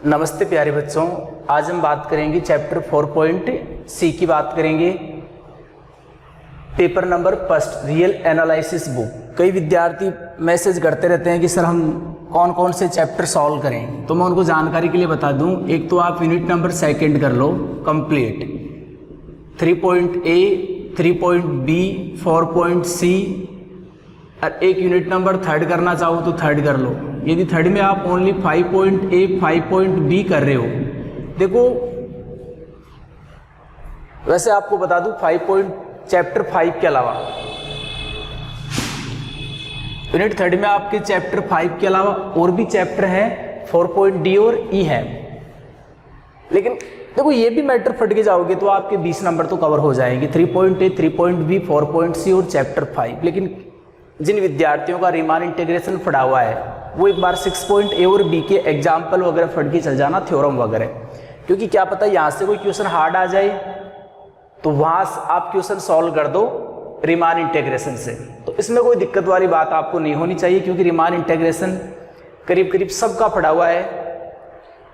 नमस्ते प्यारे बच्चों, आज हम बात करेंगे चैप्टर 4.C की बात करेंगे। Paper number first real analysis book. कई विद्यार्थी मैसेज करते रहते हैं कि सर हम कौन कौन से चैप्टर सॉल्व करें, तो मैं उनको जानकारी के लिए बता दूं। एक तो आप यूनिट नंबर सेकंड कर लो कंप्लीट, 3.A, 3.B, 4.C, और एक यूनिट नंबर थर्ड करना चाहो तो थर्ड कर लो। यदि थर्ड में आप ओनली 5.A, 5.B कर रहे हो, देखो वैसे आपको बता दूं चैप्टर 5 के अलावा यूनिट थर्ड में आपके चैप्टर 5 के अलावा और भी चैप्टर हैं, 4.D और E है। लेकिन देखो ये भी मैटर फट के जाओगे तो आपके 20 नंबर तो कवर हो जाएंगे, 3.A, 3.B, 4.C और चैप्टर 5। लेकिन जिन विद्यार्थियों का रीमान इंटीग्रेशन फटा हुआ है वो एक बार 6.A और B के एग्जाम्पल वगैरह फट के चल जाना, थ्योरम वगैरह, क्योंकि क्या पता यहाँ से कोई क्वेश्चन हार्ड आ जाए तो वहाँ आप क्वेश्चन सॉल्व कर दो रीमान इंटीग्रेशन से। तो इसमें कोई दिक्कत वाली बात आपको नहीं होनी चाहिए, क्योंकि रीमान इंटीग्रेशन करीब करीब सबका पढ़ा हुआ है।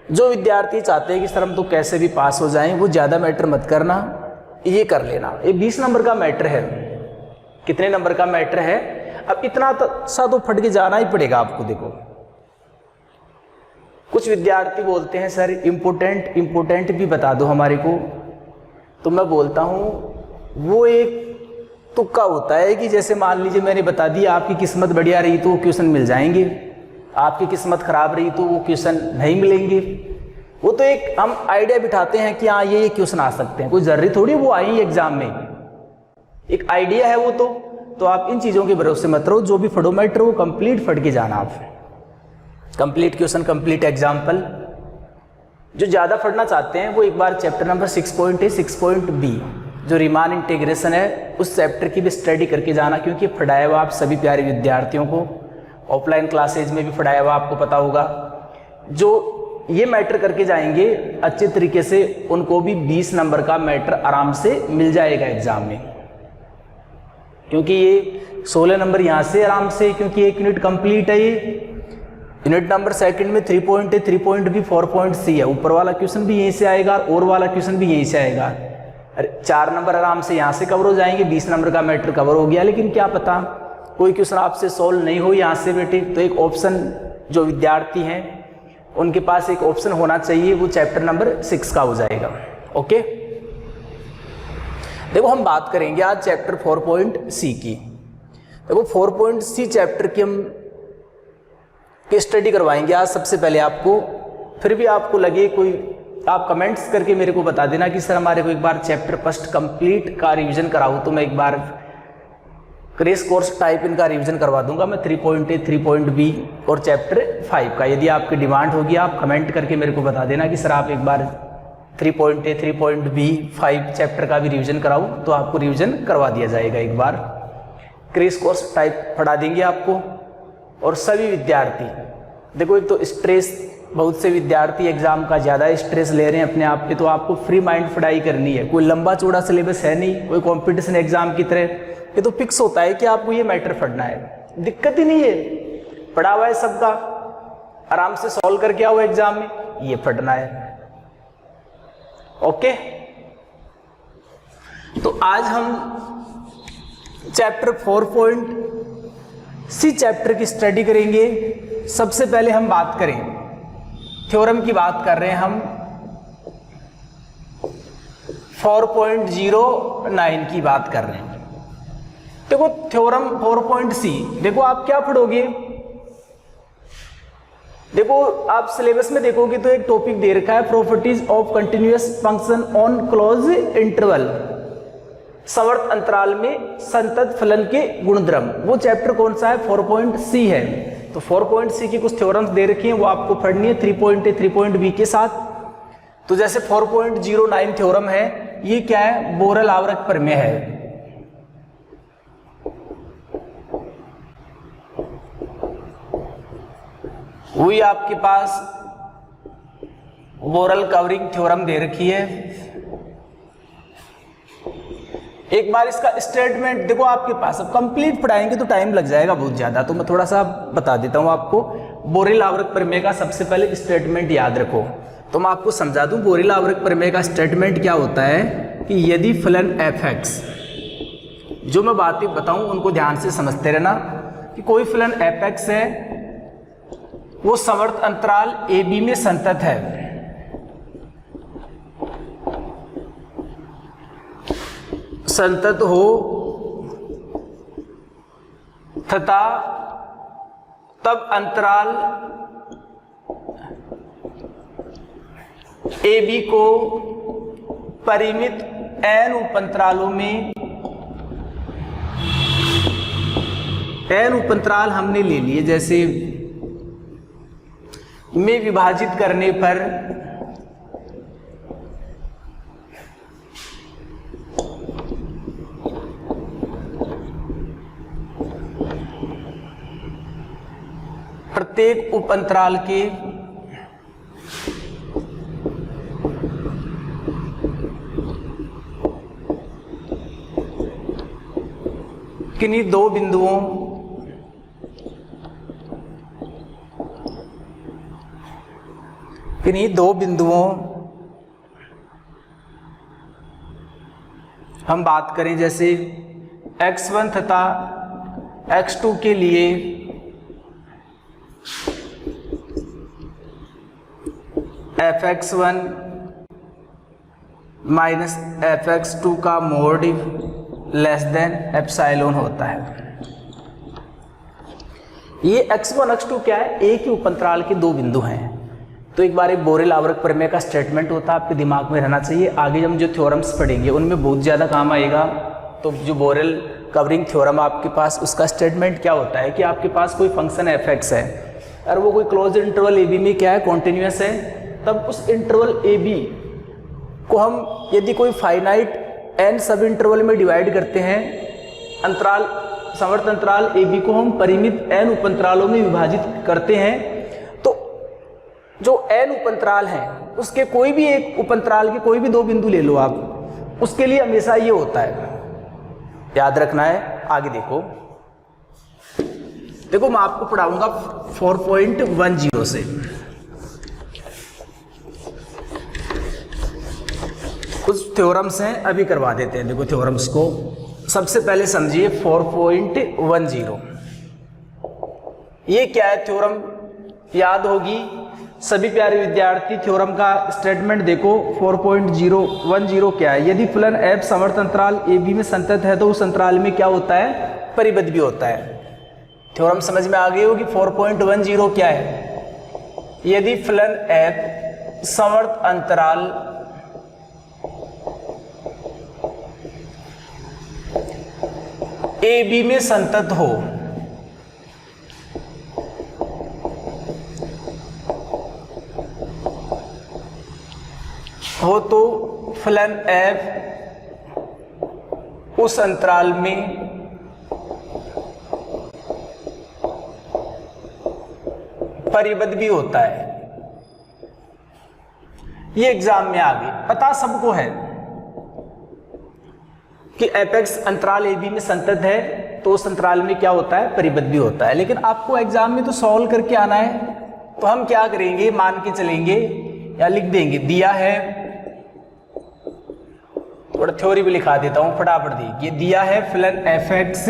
जो विद्यार्थी चाहते हैं कि सर हम तो कैसे भी पास हो जाएं, वो ज़्यादा मैटर मत करना, ये कर लेना। ये 20 नंबर का मैटर है। कितने नंबर का मैटर है? अब इतना सा तो फट के जाना ही पड़ेगा आपको। देखो कुछ विद्यार्थी बोलते हैं सर इम्पोर्टेंट भी बता दो हमारे को, तो मैं बोलता हूँ वो एक तुक्का होता है कि जैसे मान लीजिए मैंने बता दिया, आपकी किस्मत बढ़िया रही तो वो क्वेश्चन मिल जाएंगे, आपकी किस्मत खराब रही तो वो क्वेश्चन नहीं मिलेंगे। वो तो एक हम आइडिया बिठाते हैं कि हाँ ये क्वेश्चन आ सकते हैं, कोई जरूरी थोड़ी वो आई एग्जाम में, एक आइडिया है वो। तो आप इन चीज़ों के भरोसे मत रहो, जो भी फटो मैटर वो कंप्लीट फट के जाना आप, कंप्लीट क्वेश्चन, कंप्लीट एग्जाम्पल। जो ज़्यादा पढ़ना चाहते हैं वो एक बार चैप्टर नंबर 6.A, 6.B जो रीमान इंटीग्रेशन है उस चैप्टर की भी स्टडी करके जाना, क्योंकि पढ़ाया हुआ आप सभी प्यारे विद्यार्थियों को ऑफलाइन क्लासेज में भी पढ़ाया हुआ आपको पता होगा। जो ये मैटर करके जाएंगे अच्छे तरीके से, उनको भी 20 नंबर का मैटर आराम से मिल जाएगा एग्जाम में, क्योंकि ये 16 नंबर यहाँ से आराम से, क्योंकि एक यूनिट कंप्लीट है। ये यूनिट नंबर सेकंड में 3.A, 3.B, 4.C है। ऊपर वाला क्वेश्चन भी यहीं से आएगा और वाला क्वेश्चन भी यहीं से आएगा। अरे 4 नंबर आराम से यहाँ से कवर हो जाएंगे, 20 नंबर का मैटर कवर हो गया। लेकिन क्या पता कोई क्वेश्चन आपसे सॉल्व नहीं हो यहाँ से बेटे, तो एक ऑप्शन जो विद्यार्थी हैं उनके पास एक ऑप्शन होना चाहिए, वो चैप्टर नंबर 6 का हो जाएगा। ओके, देखो हम बात करेंगे आज चैप्टर 4.C की। देखो 4.C चैप्टर की हम केस स्टडी करवाएंगे आज सबसे पहले आपको। फिर भी आपको लगे कोई, आप कमेंट्स करके मेरे को बता देना कि सर हमारे को एक बार चैप्टर फर्स्ट कंप्लीट का रिवीजन कराओ, तो मैं एक बार क्रेश कोर्स टाइप इनका रिवीजन करवा दूंगा मैं, 3.A, 3.B और चैप्टर 5 का। यदि आपकी डिमांड होगी आप कमेंट करके मेरे को बता देना कि सर आप एक बार 3.A, 3.B, 5 चैप्टर का भी रिवीजन कराऊं, तो आपको रिवीजन करवा दिया जाएगा। एक बार क्रेश कोर्स टाइप पढ़ा देंगे आपको। और सभी विद्यार्थी देखो, एक तो स्ट्रेस, बहुत से विद्यार्थी एग्जाम का ज़्यादा स्ट्रेस ले रहे हैं अपने आप पे, तो आपको फ्री माइंड पढ़ाई करनी है। कोई लंबा चौड़ा सिलेबस है नहीं, कोई कंपटीशन एग्जाम की तरह। ये तो फिक्स होता है कि आपको ये मैटर पढ़ना है, दिक्कत ही नहीं है, पढ़ा हुआ है सबका, आराम से सॉल्व करके आओ एग्जाम में, ये पढ़ना है। ओके, तो आज हम चैप्टर 4.C चैप्टर की स्टडी करेंगे। सबसे पहले हम बात करें थ्योरम की, बात कर रहे हैं हम 4.09 की बात कर रहे हैं। देखो थ्योरम 4.C, देखो आप क्या पढ़ोगे, देखो आप सिलेबस में देखोगे तो एक टॉपिक दे रखा है properties of continuous function on close interval, सवर्त अंतराल में संतत फलन के गुणधर्म। वो चैप्टर कौन सा है? 4.C है। तो 4.C की कुछ थ्योरम्स दे रखी हैं, वो आपको पढ़नी है 3.A, 3.B के साथ। तो जैसे 4.09 थ्योरम है, ये क्या है? बोरेल आवर्त प्रमेय है। वही आपके पास बोरेल कवरिंग थ्योरम दे रखी है। एक बार इसका स्टेटमेंट देखो आपके पास, अब कंप्लीट पढ़ाएंगे तो टाइम लग जाएगा बहुत ज्यादा, तो मैं थोड़ा सा बता देता हूं आपको। बोरेल आवर्त प्रमेय का सबसे पहले स्टेटमेंट याद रखो। तो मैं आपको समझा दूं, बोरेल आवर्त प्रमेय का स्टेटमेंट क्या होता है कि यदि फलन एफ एक्स, जो मैं बातें बताऊं उनको ध्यान से समझते रहना, कि कोई फलन एफ एक्स है वो समवर्त अंतराल ए बी में संतत है, संतत हो तथा तब अंतराल ए बी को परिमित n उपअंतरालों में, n उपअंतराल हमने ले लिए, जैसे में विभाजित करने पर प्रत्येक उपअंतराल के किन्हीं दो बिंदुओं हम बात करें जैसे x1 तथा x2 के लिए fx1 माइनस fx2 का मोड लेस देन एप्सिलॉन होता है। ये x1 x2 क्या है, एक ही उपअंतराल के दो बिंदु हैं। तो एक बार एक बोरेल आवर्त प्रमेय का स्टेटमेंट होता है, आपके दिमाग में रहना चाहिए। आगे हम जो थ्योरम्स पढ़ेंगे उनमें बहुत ज़्यादा काम आएगा। तो जो बोरेल कवरिंग थ्योरम आपके पास, उसका स्टेटमेंट क्या होता है कि आपके पास कोई फंक्शन एफ एक्स है और वो कोई क्लोज इंटरवल ए बी में क्या है, कॉन्टिन्यूस है, तब उस इंटरवल ए बी को हम यदि कोई फाइनाइट एन सब इंटरवल में डिवाइड करते हैं, अंतराल समवर्त अंतराल ए बी को हम परिमित एन उपअंतरालों में विभाजित करते हैं, तो जो एन उपअंतराल हैं उसके कोई भी एक उपअंतराल के कोई भी दो बिंदु ले लो आप, उसके लिए हमेशा ये होता है, याद रखना है। आगे देखो मैं आपको पढ़ाऊंगा 4.10 से। कुछ थ्योरम्स हैं, अभी करवा देते हैं। देखो थ्योरम्स को सबसे पहले समझिए। 4.10 ये क्या है, थ्योरम याद होगी सभी प्यारे विद्यार्थी। थ्योरम का स्टेटमेंट देखो। 4.10 क्या है, यदि फलन एफ समवर्त अंतराल ए बी में संतत है तो उस अंतराल में क्या होता है, परिबद्ध भी होता है। थ्योरम समझ में आ गई होगी। 4.10 क्या है, यदि फलन एफ समवर्त अंतराल ए बी में संतत हो तो फलन एफ उस अंतराल में परिबद्ध भी होता है। ये एग्जाम में आ गई, पता सबको है कि एफ एक्स अंतराल ए बी में संतत है तो उस अंतराल में क्या होता है, परिबद्ध भी होता है। लेकिन आपको एग्जाम में तो सॉल्व करके आना है, तो हम क्या करेंगे, मान के चलेंगे या लिख देंगे, दिया है, थोड़ा थ्योरी भी लिखा देता हूं फटाफट देखिए। दिया है फलन एफ एक्स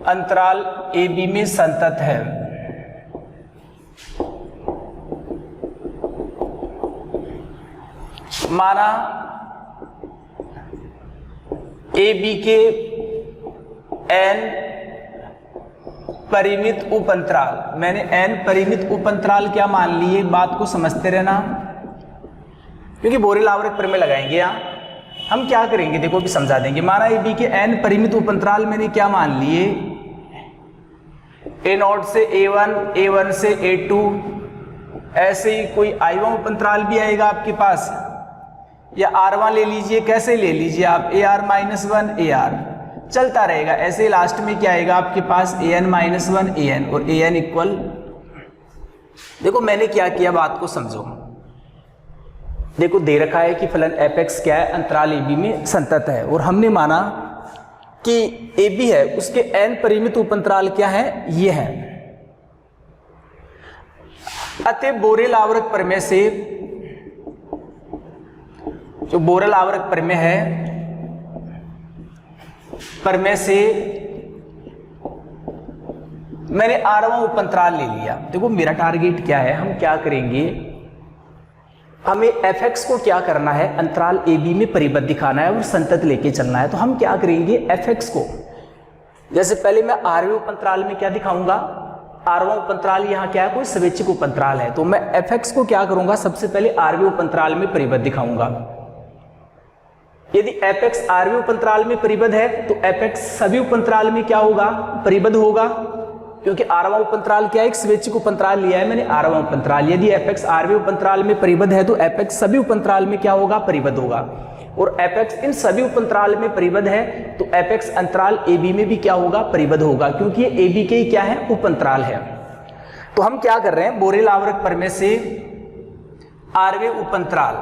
अंतराल ए बी में संतत है, माना ए बी के एन परिमित उपअंतराल, मैंने एन परिमित उपअंतराल क्या मान लिए, बात को समझते रहना, क्योंकि बोरेल आवर्त प्रमेय लगाएंगे यहाँ। हम क्या करेंगे देखो अभी समझा देंगे। माना ए बी के एन परिमित उपअंतराल मैंने क्या मान लिए, ए नॉट से A1, A1 से A2, ऐसे ही कोई I1 उपअंतराल भी आएगा आपके पास, या R1 ले लीजिए, कैसे ले लीजिए आप, AR-1 AR चलता रहेगा। ऐसे ही लास्ट में क्या आएगा आपके पास, AN-1 AN और AN इक्वल। देखो मैंने क्या किया, बात को समझो। देखो दे रखा है कि फलन एफ एक्स क्या है, अंतराल ए बी में संतत है, और हमने माना कि ए बी है, उसके एन परिमित उपअंतराल क्या है, ये है। अतः बोरेल आवर्त प्रमेय से जो बोरेल आवर्त प्रमेय है, प्रमेय से मैंने आरवां उपअंतराल ले लिया। देखो मेरा टारगेट क्या है, हम क्या करेंगे, हमें fx को क्या करना है, अंतराल AB में परिबद्ध दिखाना है और संतत लेके चलना है। तो हम क्या करेंगे, fx को जैसे पहले मैं आरवें उपअंतराल में क्या दिखाऊंगा, आरवां उपअंतराल यहाँ क्या है, कोई स्वैच्छिक उपअंतराल है, तो मैं fx को क्या करूंगा, सबसे पहले आरवें उपअंतराल में परिबद्ध दिखाऊंगा। यदि fx आरवें उपअंतराल में परिबद्ध है तो fx सभी उपअंतराल में क्या होगा, परिबद्ध होगा, क्योंकि आरवां उपअंतराल क्या है, एक स्वैच्छिक उपअंतराल लिया है मैंने, आरवां उपअंतराल। यदि fx आरवें उपअंतराल में परिबद्ध है तो fx सभी उपअंतराल में क्या होगा, परिबद्ध होगा। और fx इन सभी उपअंतराल में परिबद्ध है तो fx अंतराल AB में भी क्या होगा, परिबद्ध होगा, क्योंकि ये AB के ही क्या है, उपअंतराल है। तो हम क्या कर रहे हैं, बोरेल आवर्त प्रमेय से आरवें उपअंतराल,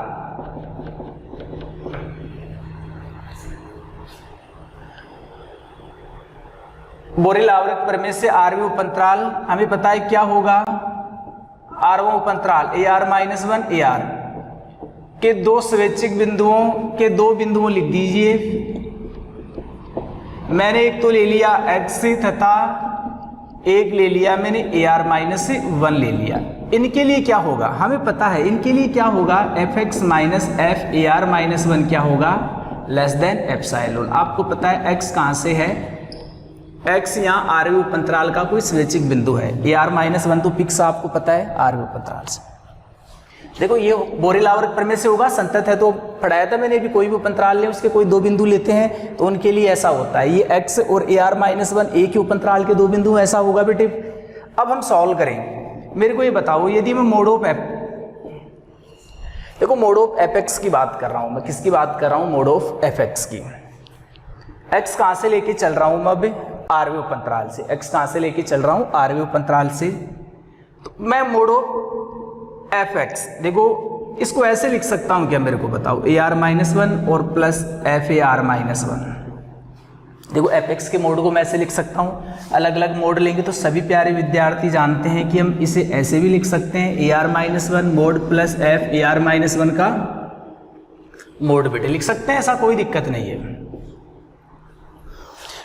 बोरेल आवर्त प्रमेय से आरवें उपअंतराल हमें पता है क्या होगा, आरवां उपअंतराल AR-1 AR के दो स्वैच्छिक बिंदुओं के दो बिंदुओं लिख दीजिए। मैंने एक तो ले लिया x तथा एक ले लिया मैंने AR-1 ले लिया। इनके लिए क्या होगा, हमें पता है इनके लिए क्या होगा, fx माइनस f AR-1 क्या होगा, लेस देन एप्सिलॉन। आपको पता है x कहां से है, x यहाँ आरवें उपअंतराल का कोई स्वैच्छिक बिंदु है, AR-1 तो फिक्स आपको पता है आरवें उपअंतराल से। देखो ये बोरेल आवर्त प्रमेय से होगा, संतत है तो पढ़ाया था मैंने भी, कोई भी उपअंतराल ले उसके कोई दो बिंदु लेते हैं तो उनके लिए ऐसा होता है, ये x और AR-1 एक ही उपअंतराल के दो बिंदु, ऐसा होगा बेटे। अब हम सॉल्व करें, मेरे को ये बताओ, यदि मैं मोड ऑफ देखो मोड ऑफ fx की बात कर रहा हूं मैं, किसकी बात कर रहा हूं, मोड ऑफ fx की। x कहां से लेके चल रहा हूं मैं, अब आरवें उपअंतराल से, x कहां से लेके चल रहा हूं, आरवें उपअंतराल से। तो मैं मोड ऑफ fx, देखो इसको ऐसे लिख सकता हूं क्या, मेरे को बताओ, AR-1 और प्लस FAR-1। देखो fx के मोड को मैं ऐसे लिख सकता हूं, अलग अलग मोड लेंगे तो सभी प्यारे विद्यार्थी जानते हैं कि हम इसे ऐसे भी लिख सकते हैं, AR-1 मोड प्लस FAR-1 का मोड बेटे लिख सकते हैं, ऐसा कोई दिक्कत नहीं है।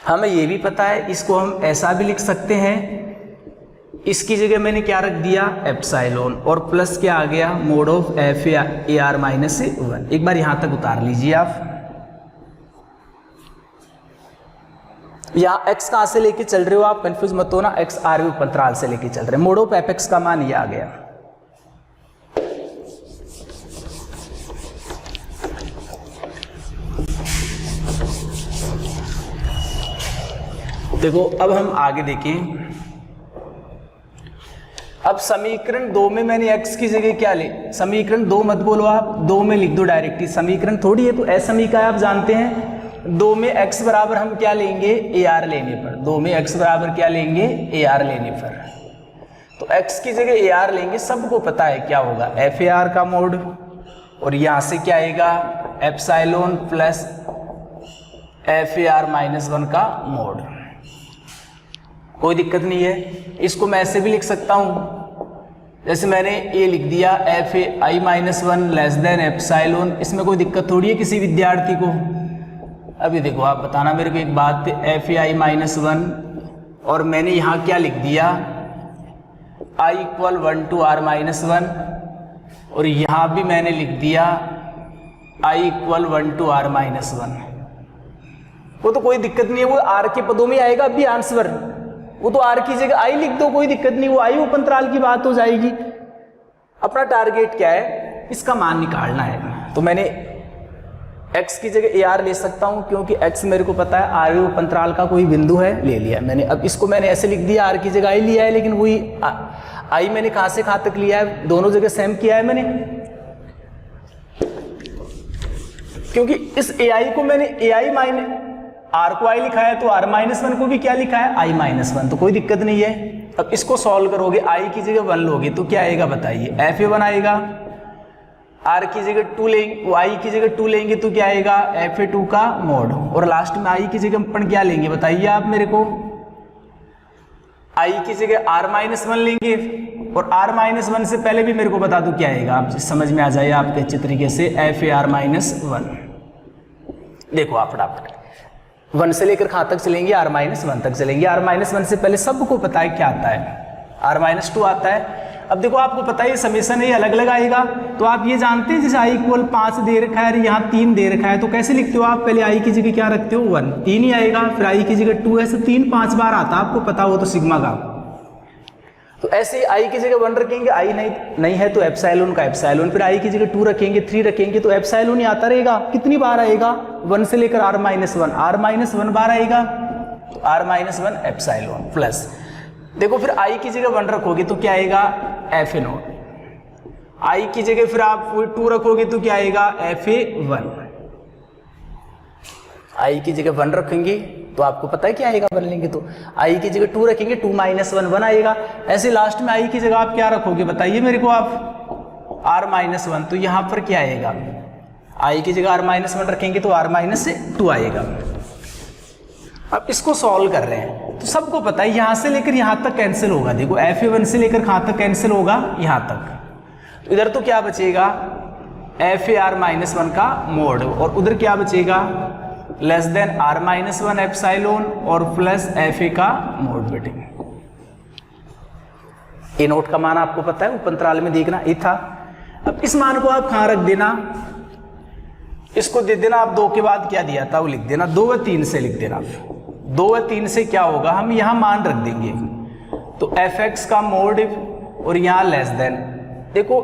हमें ये भी पता है इसको हम ऐसा भी लिख सकते हैं, इसकी जगह मैंने क्या रख दिया, एप्सिलॉन, और प्लस क्या आ गया, मोड ऑफ FAR-1। एक बार यहां तक उतार लीजिए आप। यहां x कहां से लेके चल रहे हो आप, कंफ्यूज मत हो ना, x आरवें उपअंतराल से लेके चल रहे हैं, मोड ऑफ fx का मान ये आ गया। देखो अब हम आगे देखें, अब समीकरण 2 में मैंने x की जगह क्या ले, समीकरण 2 मत बोलो आप, 2 में लिख दो डायरेक्टली, समीकरण थोड़ी है तो असमीका है, आप जानते हैं। 2 में x बराबर हम क्या लेंगे, AR लेने पर, 2 में x बराबर क्या लेंगे, AR लेने पर। तो x की जगह AR लेंगे, सबको पता है क्या होगा, FAR का मोड, और यहां से क्या आएगा, एप्सिलॉन प्लस FAR-1 का मोड। कोई दिक्कत नहीं है, इसको मैं ऐसे भी लिख सकता हूं, जैसे मैंने ये लिख दिया FAI-1 लेस देन एप्सिलॉन, इसमें कोई दिक्कत थोड़ी है किसी विद्यार्थी को। अभी देखो आप बताना मेरे को एक बात, FAI-1 और मैंने यहाँ क्या लिख दिया, I = 1 to R-1, और यहाँ भी मैंने लिख दिया I = 1 to R-1। वो तो कोई दिक्कत नहीं है, वो R के पदों में आएगा अभी आंसर, वो तो R की जगह I लिख दो, कोई दिक्कत नहीं, वो I उपअंतराल की बात हो जाएगी। अपना टारगेट क्या है, इसका मान निकालना है। तो मैंने x की जगह AR ले सकता हूं, क्योंकि x मेरे को पता है आरवें उपअंतराल का कोई बिंदु है, ले लिया मैंने। अब इसको मैंने ऐसे लिख दिया, R की जगह I लिया है, लेकिन वही I मैंने कहां से कहां तक लिया है, दोनों जगह सेम किया है मैंने, क्योंकि इस AI को मैंने AI माइनस R को I लिखा है तो R-1 को भी क्या लिखा है, I-1, तो कोई दिक्कत नहीं है। अब इसको सॉल्व करोगे, I की जगह 1 लोगे तो क्या आएगा बताइए, FA1 आएगा, R की जगह 2 लेंगे, I की जगह 2 लेंगे तो क्या आएगा, FA2 का मोड, और लास्ट में I की जगह अपन क्या लेंगे बताइए आप मेरे को, I की जगह R-1 लेंगे और r-1 से पहले भी मेरे को बता दो क्या आएगा, आप समझ में आ जाए आपके अच्छे तरीके से। FAR-1 देखो आप फटाफट 1 से लेकर कहाँ तक चलेंगे, r-1 तक चलेंगे। r-1 से पहले सबको पता है क्या आता है, r-2 आता है। अब देखो आपको पता है ये समेशन ये अलग अलग आएगा, तो आप ये जानते हैं जैसे i = 5 दे रखा है, यहाँ 3 दे रखा है, तो कैसे लिखते हो आप, पहले i की जगह क्या रखते हो 1, 3 ही आएगा, फिर i की जगह 2, ऐसे 3 5 बार आता है, आपको पता हो तो सिग्मा का। तो ऐसे i की जगह 1 रखेंगे, i नहीं है तो एप्सिलॉन का एप्सिलॉन, फिर i की जगह 2 रखेंगे, 3 रखेंगे तो एप्सिलॉन ही आता रहेगा। कितनी बार आएगा, 1 से लेकर r-1 बार आएगा, तो r-1 एप्सिलॉन प्लस, देखो फिर i की जगह 1 रखोगे तो क्या आएगा, FA0, i की जगह फिर आप 2 रखोगे तो क्या आएगा, FA1, i की जगह 1 रखेंगे तो आपको पता है क्या आएगा, बन लेंगे तो i की जगह 2 रखेंगे, 2 - 1 आएगा। ऐसे लास्ट में i की जगह आप क्या रखोगे बताइए मेरे को आप, r-1, तो यहाँ पर क्या आएगा, i की जगह r-1 रखेंगे तो r-2 आएगा। अब इसको सॉल्व कर रहे हैं तो सबको पता है यहाँ से लेकर यहाँ तक कैंसिल होगा, देखो FA1 से लेकर कहाँ तक कैंसिल होगा, यहाँ तक, तो इधर तो क्या बचेगा, FAR-1 का मोड, और उधर क्या बचेगा, r-1 एप्सिलॉन और प्लस FA का मोड बेटे। ए नोट का मान आपको पता है, उपअंतराल में देखना ये था। अब इस मान को आप कहाँ रख देना, इसको दे देना आप 2 के बाद क्या दिया था वो लिख देना, 2 व 3 से लिख देना। 2 व 3 से क्या होगा, हम यहाँ मान रख देंगे, तो fx का मोड और यहाँ लेस देन, देखो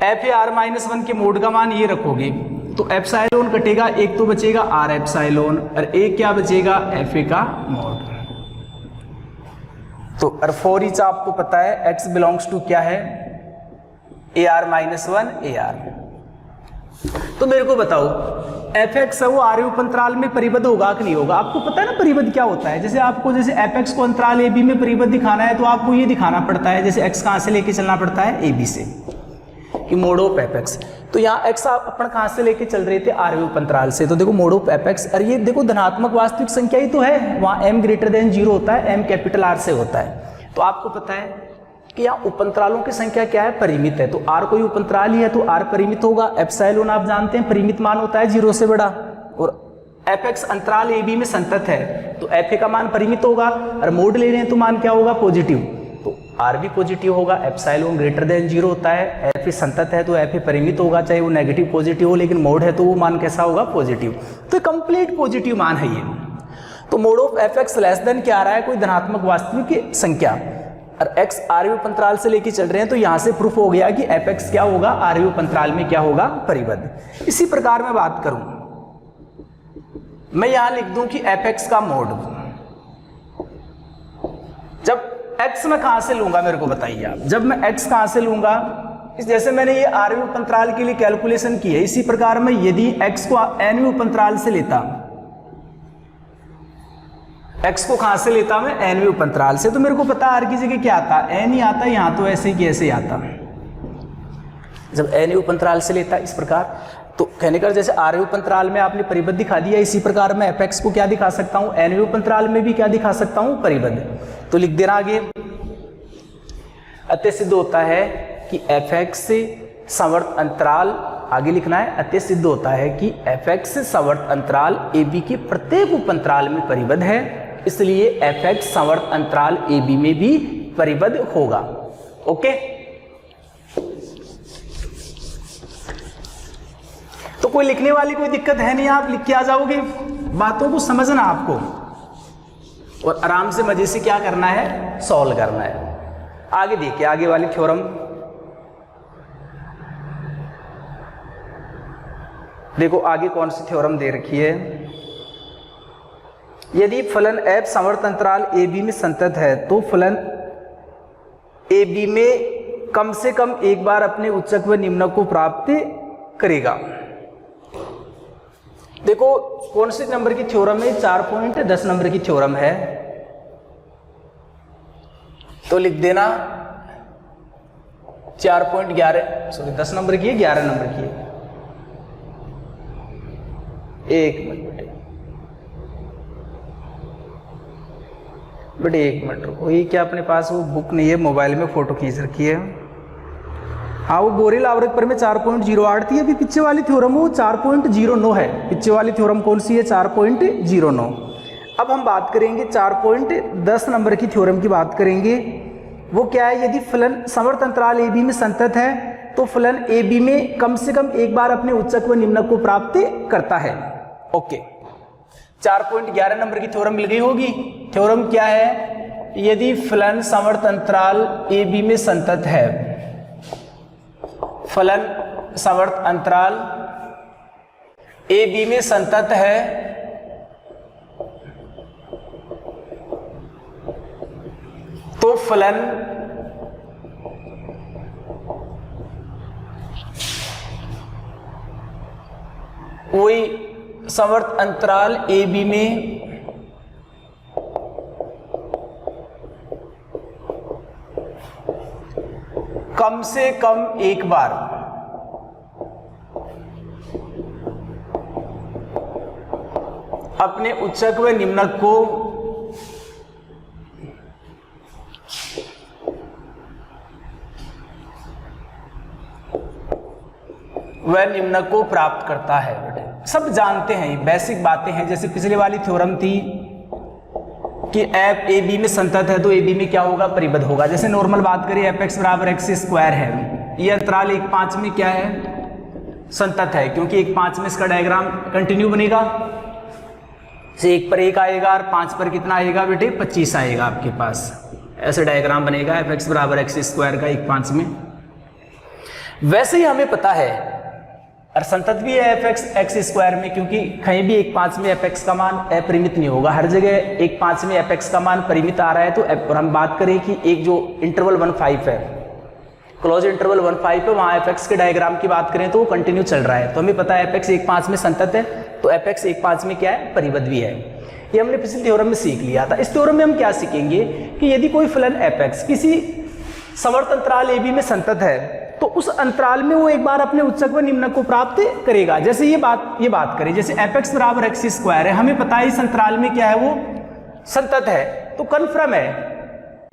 FAR-1 के मोड का मान ये रखोगे तो एप्सिलॉन कटेगा, एक तो बचेगा r एप्सिलॉन और एक क्या बचेगा, FA का मोड। तो और फॉर ईच आपको पता है x बिलोंग्स टू क्या है, AR-1 AR। तो मेरे को बताओ fx है वो आर्य उपअंतराल में परिबद्ध होगा कि नहीं होगा, आपको पता है ना परिबद्ध क्या होता है। जैसे आपको जैसे fx को अंतराल ab में परिबद्ध दिखाना है तो आपको ये दिखाना पड़ता है, जैसे x कहाँ से लेके चलना पड़ता है, ab से, कि मोड ऑफ fx। तो यहाँ x आप अपन कहाँ से लेके चल रहे थे, आर्य उपअंतराल से, तो देखो मोड ऑफ fx, और ये देखो धनात्मक वास्तविक संख्या ही तो है, वहाँ m > 0 होता है, m कैपिटल R से होता है। तो आपको पता है कि यहाँ उपअंतरालों की संख्या क्या है, परिमित है, तो r कोई उपअंतराल ही है तो r परिमित होगा। एप्सिलॉन आप जानते हैं परिमित मान होता है 0 से बड़ा, और fx अंतराल ab में संतत है तो fa का मान परिमित होगा, और मोड ले रहे हैं तो मान क्या होगा, पॉजिटिव, तो r भी पॉजिटिव होगा। एप्सिलॉन > 0 होता है, fa संतत है तो fa परिमित होगा, चाहे वो नेगेटिव पॉजिटिव हो, लेकिन मोड है तो वो मान कैसा होगा, पॉजिटिव। तो कंप्लीट पॉजिटिव मान है ये। तो mode of fx less than क्या आ रहा है, कोई धनात्मक वास्तविक संख्या, और x आर्य उपअंतराल से लेके चल रहे हैं, तो यहां से प्रूफ हो गया कि fx क्या होगा, आर्य उपअंतराल में क्या होगा, परिबद्ध। इसी प्रकार मैं बात करूं, मैं यहां लिख दूं कि fx का मोड, जब x मैं कहां से लूंगा मेरे को बताइए आप, जब मैं x कहां से लूंगा, जैसे मैंने ये आर्य उपअंतराल के लिए कैलकुलेशन की है, इसी प्रकार मैं यदि x को nवें उपअंतराल से लेता, x को कहां से लेता मैं, nवें उपअंतराल से, तो मेरे को पता r की जगह क्या आता, n ही आता, यहाँ तो ऐसे ही ऐसे ही आता। जब nवें उपअंतराल से लेता इस प्रकार, तो कहने का जैसे आर्य उपअंतराल में आपने परिबद्ध दिखा दिया, इसी प्रकार मैं fx को क्या दिखा सकता हूँ, nवें उपअंतराल में भी क्या दिखा सकता हूँ, परिबद्ध। तो लिख देना आगे, अतः सिद्ध होता है कि fx संवर्त अंतराल, आगे लिखना है, अतः सिद्ध होता है कि fx संवर्त अंतराल ab के प्रत्येक उपअंतराल में परिबद्ध है, इसलिए fx संवर्त अंतराल ab में भी परिबद्ध होगा। ओके, तो कोई लिखने वाली कोई दिक्कत है नहीं, आप लिख के आ जाओगे। बातों को समझना आपको और आराम से मजे से क्या करना है, सॉल्व करना है। आगे देखिए, आगे वाली थ्योरम देखो, आगे कौन सी थ्योरम दे रखी है, यदि फलन f संवर्त अंतराल ab में संतत है तो फलन ab में कम से कम एक बार अपने उच्चक व निम्नक को प्राप्त करेगा। देखो कौन से नंबर की थ्योरम है, 4.10 नंबर की थ्योरम है, तो लिख देना 4.11 सॉरी 10 नंबर की है, 11 नंबर की है, एक मिनट। बेटे एक मिनट रुको, ये क्या अपने पास वो बुक नहीं है, मोबाइल में फ़ोटो खींच रखी है। हाँ वो बोरेल आवृत्ति पर में 4.08 थी, अभी पीछे वाली थ्योरम वो 4.09 है। पीछे वाली थ्योरम कौन सी है? 4.09। अब हम बात करेंगे 4.10 नंबर की थ्योरम की बात करेंगे। वो क्या है? यदि फलन समवर्त अंतराल ए बी में संतत है तो फलन ए बी में कम से कम एक बार अपने उच्चक व निम्नक को प्राप्त करता है। ओके, 4.11 नंबर की थ्योरम मिल गई होगी। थ्योरम क्या है? यदि फलन समवर्त अंतराल ए बी में संतत है, फलन समवर्त अंतराल ए बी में संतत है तो फलन वही समवर्त अंतराल ए बी में कम से कम एक बार अपने उच्चक व निम्नक को वह निम्नक को प्राप्त करता है। बेटे सब जानते हैं, ये बेसिक बातें हैं। जैसे पिछले वाली थ्योरम थी कि एफ ए बी में संतत है तो ए बी में क्या होगा? परिबद्ध होगा। जैसे नॉर्मल बात करें एफ एक्स बराबर एक्स स्क्वायर है, ये अंतराल 1/5 में क्या है? संतत है, क्योंकि 1/5 में इसका डायग्राम कंटिन्यू बनेगा। से 1 पर 1 आएगा और 5 पर कितना आएगा बेटे? 25 आएगा आपके पास। ऐसे डायग्राम बनेगा एफ एक्स बराबर एक्स स्क्वायर का 1/5 में। वैसे ही हमें पता है और संतत भी है एफ एक्स एक्स स्क्वायर में, क्योंकि कहीं भी 1/5 में एफ एक्स का मान अपरिमित नहीं होगा। हर जगह 1/5 में एफ एक्स का मान परिमित आ रहा है। तो और हम बात करें कि एक जो इंटरवल 1/5 है, क्लोज इंटरवल 1/5 है, वहाँ एफ एक्स के डायग्राम की बात करें तो वो कंटिन्यू चल रहा है। तो हमें पता है एफ एक्स 1/5 में संतत है तो एफ एक्स 1/5 में क्या है? परिबद्ध भी है। ये हमने पिछले थ्योरम में सीख लिया था। इस थ्योरम में हम क्या सीखेंगे कि यदि कोई फलन एफ एक्स किसी समवर्त अंतराल ए बी में संतत है तो उस अंतराल में वो एक बार अपने उच्चक व निम्नक को प्राप्त करेगा। जैसे ये बात करें, जैसे एफ एक्स बराबर एक्स स्क्वायर है, हमें पता है इस अंतराल में क्या है? वो संतत है, तो कन्फर्म है।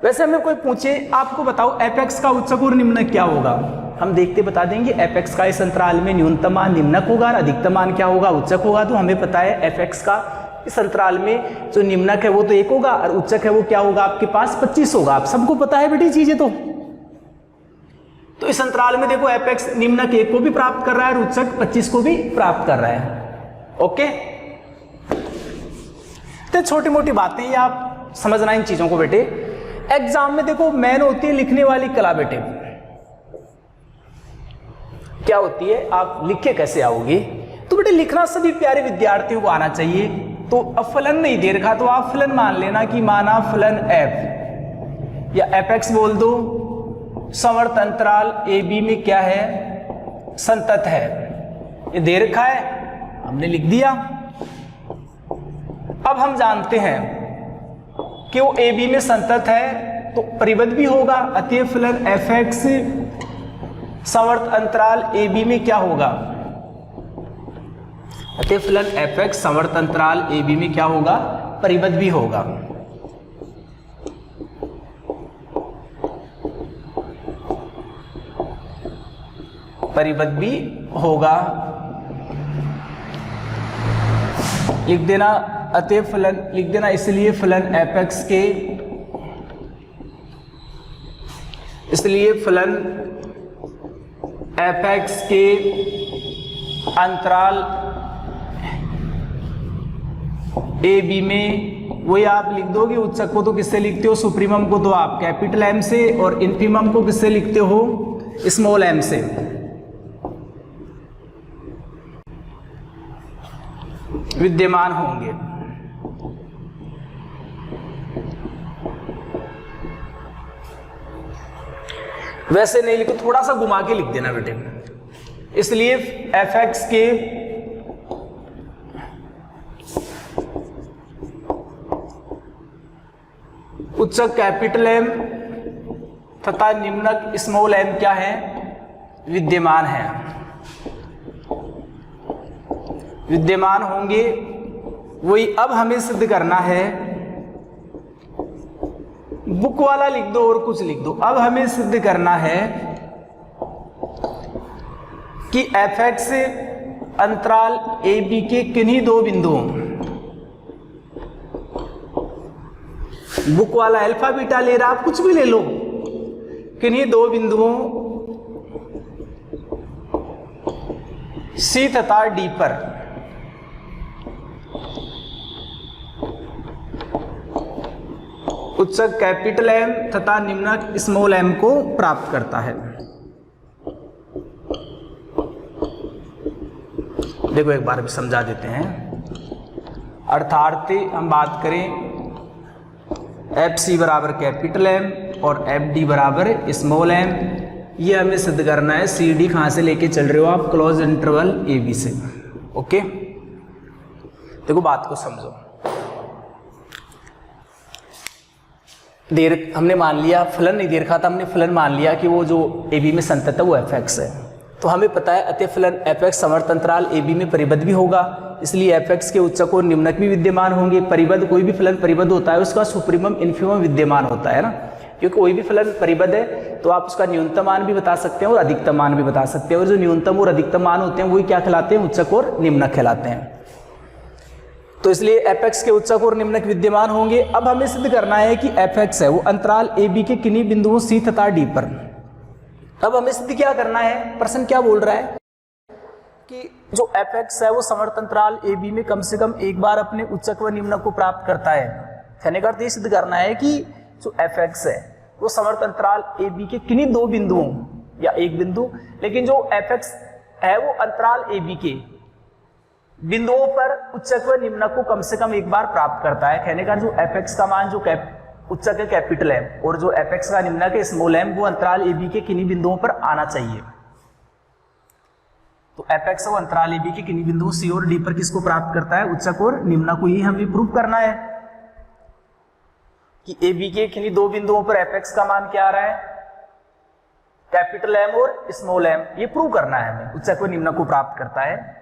वैसे हमें कोई पूछे आपको बताओ एफ एक्स का उच्चक और निम्नक क्या होगा, हम देखते बता देंगे एफ एक्स का इस अंतराल में न्यूनतम मान निम्नक होगा और अधिकतम मान क्या होगा? उच्चक होगा। तो हमें पता है एफ एक्स का इस अंतराल में जो निम्नक है वो तो 1 होगा और उच्चक है वो क्या होगा? आपके पास 25 होगा। आप सबको पता है बेटी चीजें। तो इस अंतराल में देखो एफ एक्स निम्नक 1 को भी प्राप्त कर रहा है और उच्चक 25 को भी प्राप्त कर रहा है। ओके, तो छोटी मोटी बातें ये आप समझना इन चीजों को बेटे। एग्जाम में देखो मेन होती है लिखने वाली कला बेटे। क्या होती है? आप लिख के कैसे आओगे? तो बेटे लिखना सभी प्यारे विद्यार्थियों को आना चाहिए। तो अब फलन नहीं दे रखा तो आप फलन मान लेना कि माना फलन एफ या एफ एक्स बोल दो, समवर्त अंतराल ए बी में क्या है? संतत है। ये दे रखा है, हमने लिख दिया। अब हम जानते हैं कि वो ए बी में संतत है तो परिबद्ध भी होगा। अतः फलन एफ एक्स समवर्त अंतराल ए बी में क्या होगा? अतः फलन एफ एक्स समवर्त अंतराल ए बी में क्या होगा? परिबद्ध भी होगा। परिबद्ध भी होगा। लिख देना अतः फलन, लिख देना इसलिए फलन एफ एक्स के, इसलिए फलन एफ एक्स के अंतराल ए बी में वही आप लिख दोगे। उच्चक को तो किससे लिखते हो? सुप्रीमम को तो आप कैपिटल एम से और इन्फीमम को किससे लिखते हो? स्मॉल एम से। विद्यमान होंगे। वैसे नहीं लिखो, थोड़ा सा घुमा के लिख देना बेटे। इसलिए एफ एक्स के उच्चक कैपिटल एम तथा निम्नक स्मॉल एम क्या है? विद्यमान है, विद्यमान होंगे। वही अब हमें सिद्ध करना है बुक वाला लिख दो और कुछ लिख दो। अब हमें सिद्ध करना है कि fx अंतराल ए बी के किन्हीं दो बिंदुओं, बुक वाला अल्फा बीटा ले रहा, आप कुछ भी ले लो, किन्हीं दो बिंदुओं सी तथा डी पर उच्चक कैपिटल एम तथा निम्नक स्मॉल एम को प्राप्त करता है। देखो एक बार भी समझा देते हैं। अर्थात हम बात करें एफ सी बराबर कैपिटल एम और एफ डी बराबर स्मॉल एम, ये हमें सिद्ध करना है। सी डी कहाँ से लेके चल रहे हो आप? क्लोज इंटरवल ए बी से। ओके, देखो बात को समझो। हमने मान लिया फलन नहीं दे रखा था, हमने फलन मान लिया कि वो जो ए बी में संतत है वो एफ एक्स है। तो हमें पता है अतः फलन एफ एक्स समवर्त अंतराल ए बी में परिबद्ध भी होगा, इसलिए एफ एक्स के उच्चक और निम्नक भी विद्यमान होंगे। परिबद्ध, कोई भी फलन परिबद्ध होता है उसका सुप्रीमम इन्फीमम विद्यमान होता है ना, क्योंकि कोई भी फलन परिबद्ध है तो आप उसका न्यूनतम मान भी बता सकते हैं और अधिकतम मान भी बता सकते हैं, और जो न्यूनतम और अधिकतम मान होते हैं वही क्या कहलाते हैं? उच्चक और निम्नक कहलाते हैं। तो इसलिए एफ एक्स के उच्चक और निम्नक विद्यमान होंगे। अब हमें सिद्ध करना है कि एफ एक्स है वो अंतराल ए बी के किन्हीं बिंदुओं सी तथा डी पर। अब हमें सिद्ध क्या करना है? प्रश्न क्या बोल रहा है कि जो एफ एक्स है वो समवर्त अंतराल ए बी में कम से कम एक बार अपने उच्चक व निम्नक को प्राप्त करता है। कहने का अर्थ ये सिद्ध करना है कि जो एफ एक्स है वो समवर्त अंतराल ए बी के किन्हीं दो बिंदुओं या एक बिंदु, लेकिन जो एफ एक्स है वो अंतराल ए बी के बिंदुओं पर उच्चक व निम्नक को कम से कम एक बार प्राप्त करता है। कहने का जो एफ एक्स का मान जो उच्चक है कैपिटल एम और जो एफ एक्स का निम्नक है स्मॉल एम, वो अंतराल ए बी के किन्हीं बिंदुओं पर आना चाहिए। तो एफ एक्स वो अंतराल ए बी के किन्हीं बिंदुओं सी और डी पर किसको प्राप्त करता है? उच्चक और निम्नक को। ही हमें प्रूव करना है कि ए बी के किन्हीं दो बिंदुओं पर एफ एक्स का मान क्या आ रहा है? कैपिटल एम और स्मॉल एम। ये प्रूव करना है हमें, उच्चक व निम्नक को प्राप्त करता है।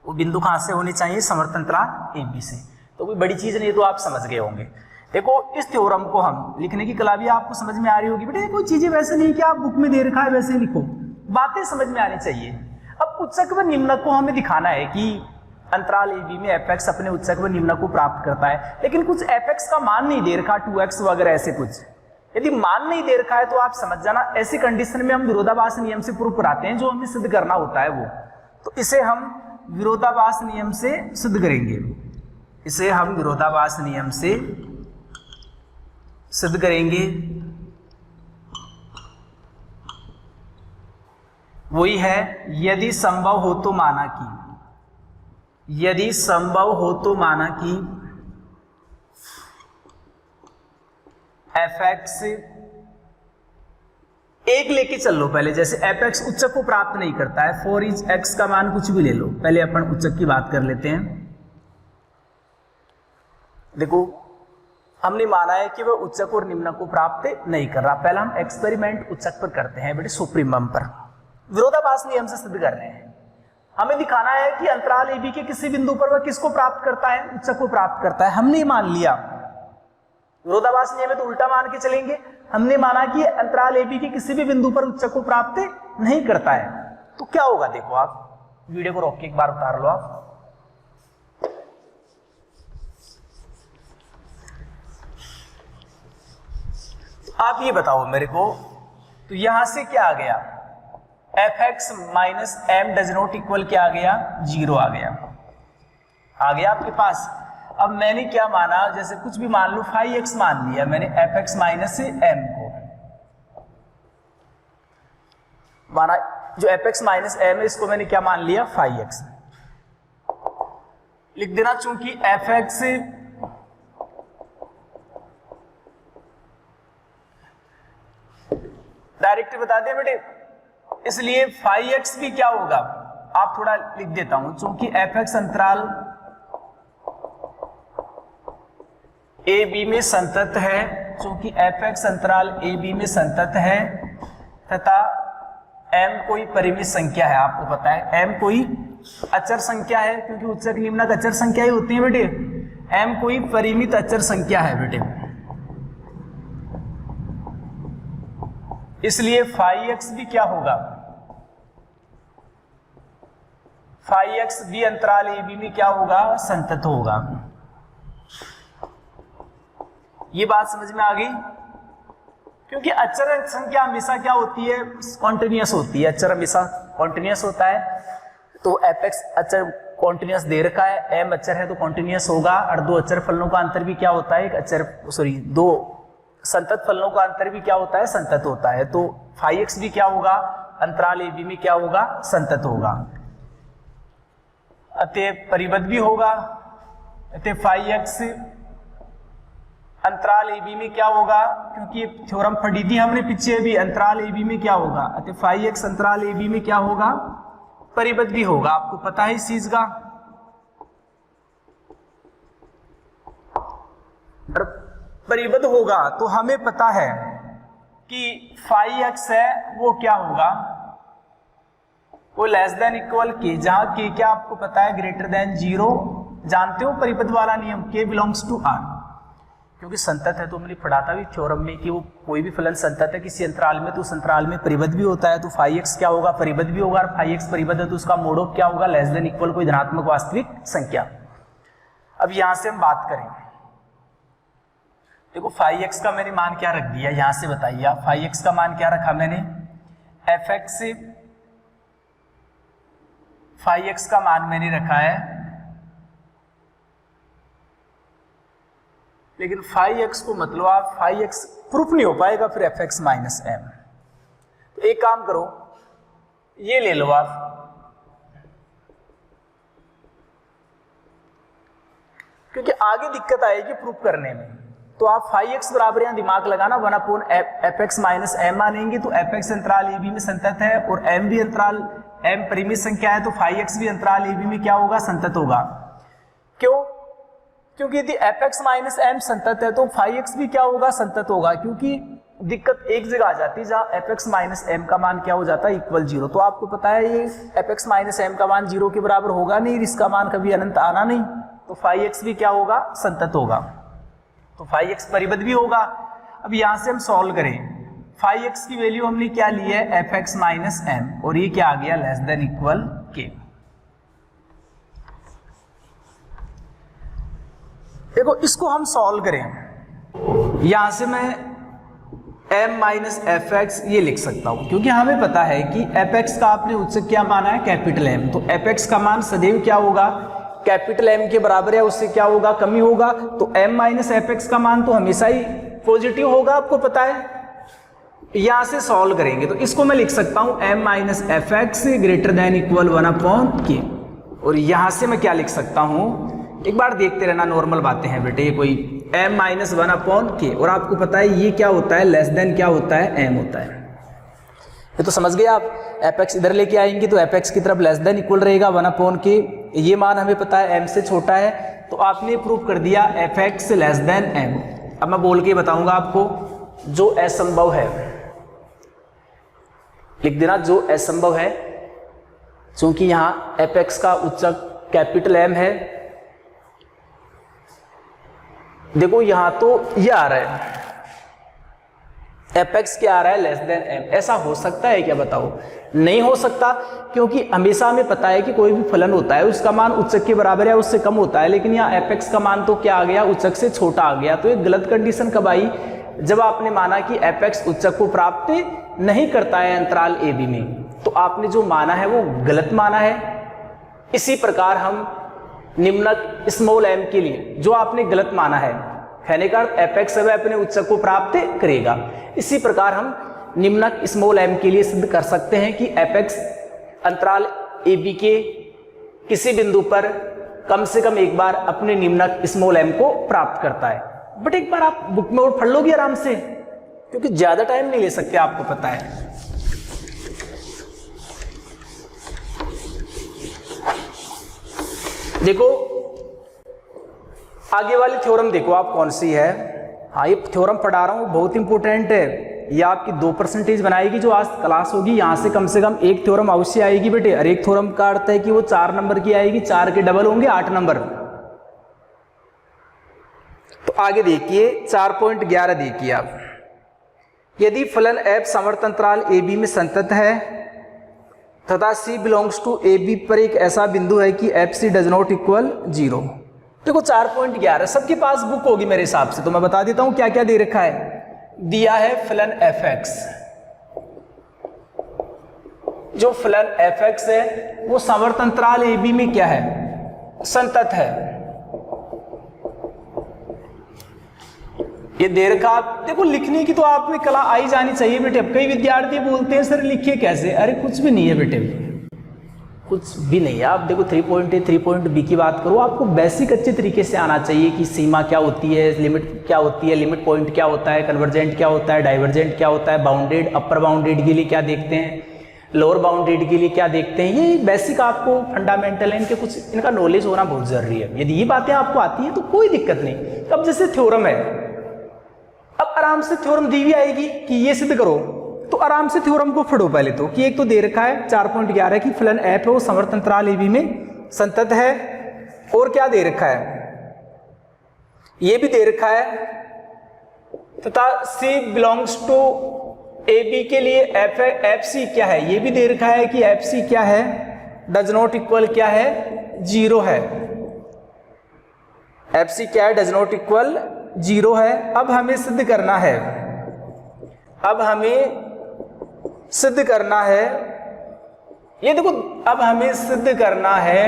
वो बिंदु कहां से होने चाहिए? समवर्त अंतराल ए बी से। तो कोई बड़ी चीज नहीं, तो आप समझ गए होंगे। देखो इस थ्योरम को हम लिखने की कला भी आपको समझ में आ रही होगी। बेटे कोई चीजें वैसे नहीं कि आप बुक में दे रखा है वैसे लिखो, बातें समझ में आनी चाहिए। अब उच्चक व निम्नक को हमें दिखाना है कि अंतराल ए बी में एफ एक्स अपने उच्चक व निम्नक को प्राप्त करता है, लेकिन कुछ एफ एक्स का मान नहीं दे रखा, 2x वगैरह ऐसे कुछ। यदि मान नहीं दे रखा है तो आप समझ जाना ऐसी कंडीशन में हम विरोधाभास नियम से प्रूव कराते हैं, जो हमें सिद्ध करना होता है वो। तो इसे हम विरोधाभास नियम से सिद्ध करेंगे, इसे हम विरोधाभास नियम से सिद्ध करेंगे। वही है यदि संभव हो तो माना कि, यदि संभव हो तो माना कि एफ एक्स एक लेके चल लो पहले। जैसे एफ एक्स उच्चक को प्राप्त नहीं करता है, फॉर इज एक्स का मान कुछ भी ले लो, पहले अपन उच्चक की बात कर लेते हैं। देखो हमने माना है कि वह उच्चक और निम्नक को प्राप्त नहीं कर रहा। पहला हम एक्सपेरिमेंट उच्चक पर करते हैं बेटे, सुप्रीमम पर। विरोधाभास नियम से सिद्ध कर रहे हैं। हमें दिखाना है कि अंतराल ए बी के किसी बिंदु पर वह किसको प्राप्त करता है? उच्चक को प्राप्त करता है। हमने मान लिया, विरोधाभास नियम में तो उल्टा मान के चलेंगे। हमने माना कि अंतराल ए बी के किसी भी बिंदु पर उच्चक को प्राप्त नहीं करता है। तो क्या होगा? देखो आप वीडियो को रोक के एक बार उतार लो आप। आप ये बताओ मेरे को, तो यहां से क्या आ गया? F x minus m does not equal क्या आ गया? 0 आ गया। आ गया आपके पास। अब मैंने क्या माना? जैसे कुछ भी मान लो, फाइव एक्स मान लिया मैंने, एफ एक्स माइनस एम को माना। जो एफ एक्स माइनस एम है इसको मैंने क्या मान लिया? 5x लिख देना। चूंकि एफ एक्स डायरेक्ट बता दें बेटे, इसलिए 5x भी क्या होगा? आप थोड़ा लिख देता हूं। चूंकि एफ एक्स अंतराल ए बी में संतत है, चूंकि एफ एक्स अंतराल ए बी में संतत है तथा m कोई परिमित संख्या है, आपको पता है m कोई अचर संख्या है, क्योंकि उच्चक निम्नक अचर संख्या ही होती है बेटे। m कोई परिमित अचर संख्या है बेटे। इसलिए फाई एक्स भी क्या होगा, फाई एक्स भी अंतराल ए बी में क्या होगा, संतत होगा। ये बात समझ में आ गई? क्योंकि अचर संख्या हमेशा क्या होती है, कॉन्टिन्यूअस होती है। अचर हमेशा कॉन्टिन्यूअस होता है, तो एफ एक्स अचर कॉन्टिन्यूअस दे रखा है, एम अचर है तो कॉन्टिन्यूअस होगा। और दो अचर फलनों का अंतर भी क्या होता है, एक अचर दो संतत फलनों का अंतर भी क्या होता है, संतत होता है। तो फाई एक्स भी क्या होगा, अंतराल ए बी में क्या होगा, संतत होगा। अतः परिबद्ध भी होगा। अतः फाई एक्स अंतराल ए बी में क्या होगा, क्योंकि ये थ्योरम पढ़ी थी हमने पीछे भी, अंतराल ए बी में क्या होगा, अतः फाई एक्स अंतराल ए बी में क्या होगा, परिबद्ध भी होगा। आपको पता है इस चीज का। और परिबद्ध होगा तो हमें पता है कि फाई एक्स है वो क्या होगा, वो लेस देन इक्वल के, जहां के क्या आपको पता है, ग्रेटर देन 0। जानते हो परिबद्ध वाला नियम, के बिलोंग्स टू आर। क्योंकि संतत है तो हमने पढ़ा था भी थ्योरम में कि वो कोई भी फलन संतत है किसी अंतराल में तो उस अंतराल में परिबद्ध भी होता है। तो फाई एक्स क्या होगा, परिबद्ध भी होगा। और फाई एक्स परिबद्ध है तो उसका मोड ऑफ क्या होगा, लेस देन इक्वल कोई धनात्मक वास्तविक संख्या। अब यहां से हम बात करें, देखो फाई एक्स का मैंने मान क्या रख दिया, यहां से बताइए आप। फाई एक्स का मान क्या रखा मैंने, एफ एक्स, फाई एक्स का मान मैंने रखा है, लेकिन फाई एक्स को मतलब आप फाई एक्स प्रूफ नहीं हो पाएगा फिर एफ एक्स माइनस एम। तो एक काम करो, ये ले लो आप, क्योंकि आगे दिक्कत आएगी प्रूफ करने में। तो आप फाई एक्स बराबर यहां दिमाग लगाना 1 एफ एक्स माइनस एम मानेंगे। तो एफ एक्स अंतराल ए बी में संतत है और एम भी अंतराल, एम परिमित संख्या है, तो फाई एक्स भी अंतराल ए बी में क्या होगा, संतत होगा। क्यों? क्योंकि यदि एफ एक्स माइनस एम संतत है तो फाई एक्स भी क्या होगा, संतत होगा। क्योंकि दिक्कत एक जगह आ जाती है जहां एफ एक्स माइनस एम का मान क्या हो जाता है, इक्वल 0। तो आपको पता है ये एफ एक्स माइनस एम का मान 0 के बराबर होगा नहीं, इसका मान कभी अनंत आना नहीं। तो फाई एक्स भी क्या होगा, संतत होगा। तो फाई एक्स परिबद्ध भी होगा। अब यहां से हम सॉल्व करें, फाई एक्स की वैल्यू हमने क्या ली है, एफ एक्स माइनस एम, और ये क्या आ गया, लेस देन इक्वल के। देखो इसको हम सॉल्व करें, यहां से मैं m माइनस एफ एक्स ये लिख सकता हूं, क्योंकि हमें पता है कि एफ एक्स का आपने उत्सक क्या माना है, कैपिटल एम। तो एफ एक्स का मान सदैव क्या होगा, कैपिटल एम के बराबर है, उससे क्या होगा, कमी होगा। तो m माइनस एफ एक्स का मान तो हमेशा ही पॉजिटिव होगा, आपको पता है। यहां से सॉल्व करेंगे तो इसको मैं लिख सकता हूं m minus F x greater than equal 1/k। और यहां से मैं क्या लिख सकता हूं, एक बार देखते रहना, नॉर्मल बातें हैं बेटे, ये कोई m माइनस 1/k, और आपको पता है ये क्या होता है, लेस देन क्या होता है, m होता है। ये तो समझ गए आप। एफ एक्स इधर लेके आएंगे तो एफ एक्स की तरफ लेस देन इक्वल रहेगा 1/k। ये मान हमें पता है m से छोटा है, तो आपने प्रूव कर दिया F x less then m। अब मैं बोल के बताऊंगा आपको, जो असंभव है लिख देना, जो असंभव है, क्योंकि यहां एफ एक्स का उच्चक कैपिटल M है। देखो यहां तो ये आ रहा है, एफ एक्स क्या आ रहा है, लेस देन m। ऐसा हो सकता है क्या, बताओ? नहीं हो सकता, क्योंकि हमेशा हमें पता है कि कोई भी फलन होता है उसका मान उच्चक के बराबर या उससे कम होता है, लेकिन यहाँ एफ एक्स का मान तो क्या आ गया, उच्चक से छोटा आ गया। तो एक गलत कंडीशन कब आई, जब आपने माना कि एफ एक्स उच्चक को प्राप्त नहीं करता है अंतराल ए बी में, तो आपने जो माना है वो गलत माना है। इसी प्रकार हम निम्नक स्मॉल m के लिए जो आपने गलत माना है, कहने का एफ एक्स अपने उच्चक को प्राप्त करेगा, इसी प्रकार हम निम्नक स्मॉल m के लिए सिद्ध कर सकते हैं कि एफ एक्स अंतराल ए बी के किसी बिंदु पर कम से कम एक बार अपने निम्नक स्मॉल m को प्राप्त करता है। बट एक बार आप बुक में और पढ़ लोगे आराम से, क्योंकि ज्यादा टाइम नहीं ले सकते, आपको पता है। देखो आगे वाली थ्योरम देखो आप कौन सी है। हाँ, ये थ्योरम पढ़ा रहा हूं, बहुत इंपॉर्टेंट है। ये आपकी 2% बनाएगी जो आज क्लास होगी। यहां से कम एक थ्योरम अवश्य आएगी बेटे। और एक थ्योरम का अर्थ है कि वो 4 नंबर की आएगी, 4 के डबल होंगे 8 नंबर। तो आगे देखिए 4.11 देखिए आप, यदि फलन f समवर्त अंतराल a b में संतत है तथा c belongs to a b पर एक ऐसा बिंदु है कि f c does not equal 0। देखो 4.11 सबके पास बुक होगी मेरे हिसाब से, तो मैं बता देता हूं क्या क्या दे रखा है। दिया है फलन fx, जो फलन fx है वो समवर्त अंतराल a b में क्या है, संतत है। ये दे रखा, देखो लिखने की तो आप में कला आई जानी चाहिए बेटे। अब कई विद्यार्थी बोलते हैं सर लिखिए कैसे, अरे कुछ भी नहीं है बेटे, कुछ भी नहीं है। आप देखो 3.A 3.B की बात करो, आपको बेसिक अच्छे तरीके से आना चाहिए कि सीमा क्या होती है, लिमिट क्या होती है, लिमिट पॉइंट क्या होता है, कन्वर्जेंट क्या होता है, डाइवर्जेंट क्या होता है, बाउंडेड अपर बाउंडेड के लिए क्या देखते हैं, लोअर बाउंडेड के लिए क्या देखते हैं। ये बेसिक आपको फंडामेंटल है, इनके कुछ इनका नॉलेज होना बहुत जरूरी है। यदि ये बातें आपको आती हैं तो कोई दिक्कत नहीं। अब जैसे थ्योरम है, अब आराम से थ्योरम दी हुई आएगी कि ये सिद्ध करो, तो आराम से थ्योरम को पढ़ो पहले तो। कि एक तो दे रखा है 4.11 की फलन f है वो समवर्त अंतराल a b में संतत है, और क्या दे रखा है, ये भी दे रखा है, तथा c belongs to a b के लिए एफ सी क्या है, ये भी दे रखा है कि एफ सी क्या है, डज नॉट इक्वल क्या है, 0 है। एफ सी क्या है, डज नॉट इक्वल 0 है। अब हमें सिद्ध करना है, अब हमें सिद्ध करना है, ये देखो अब हमें सिद्ध करना है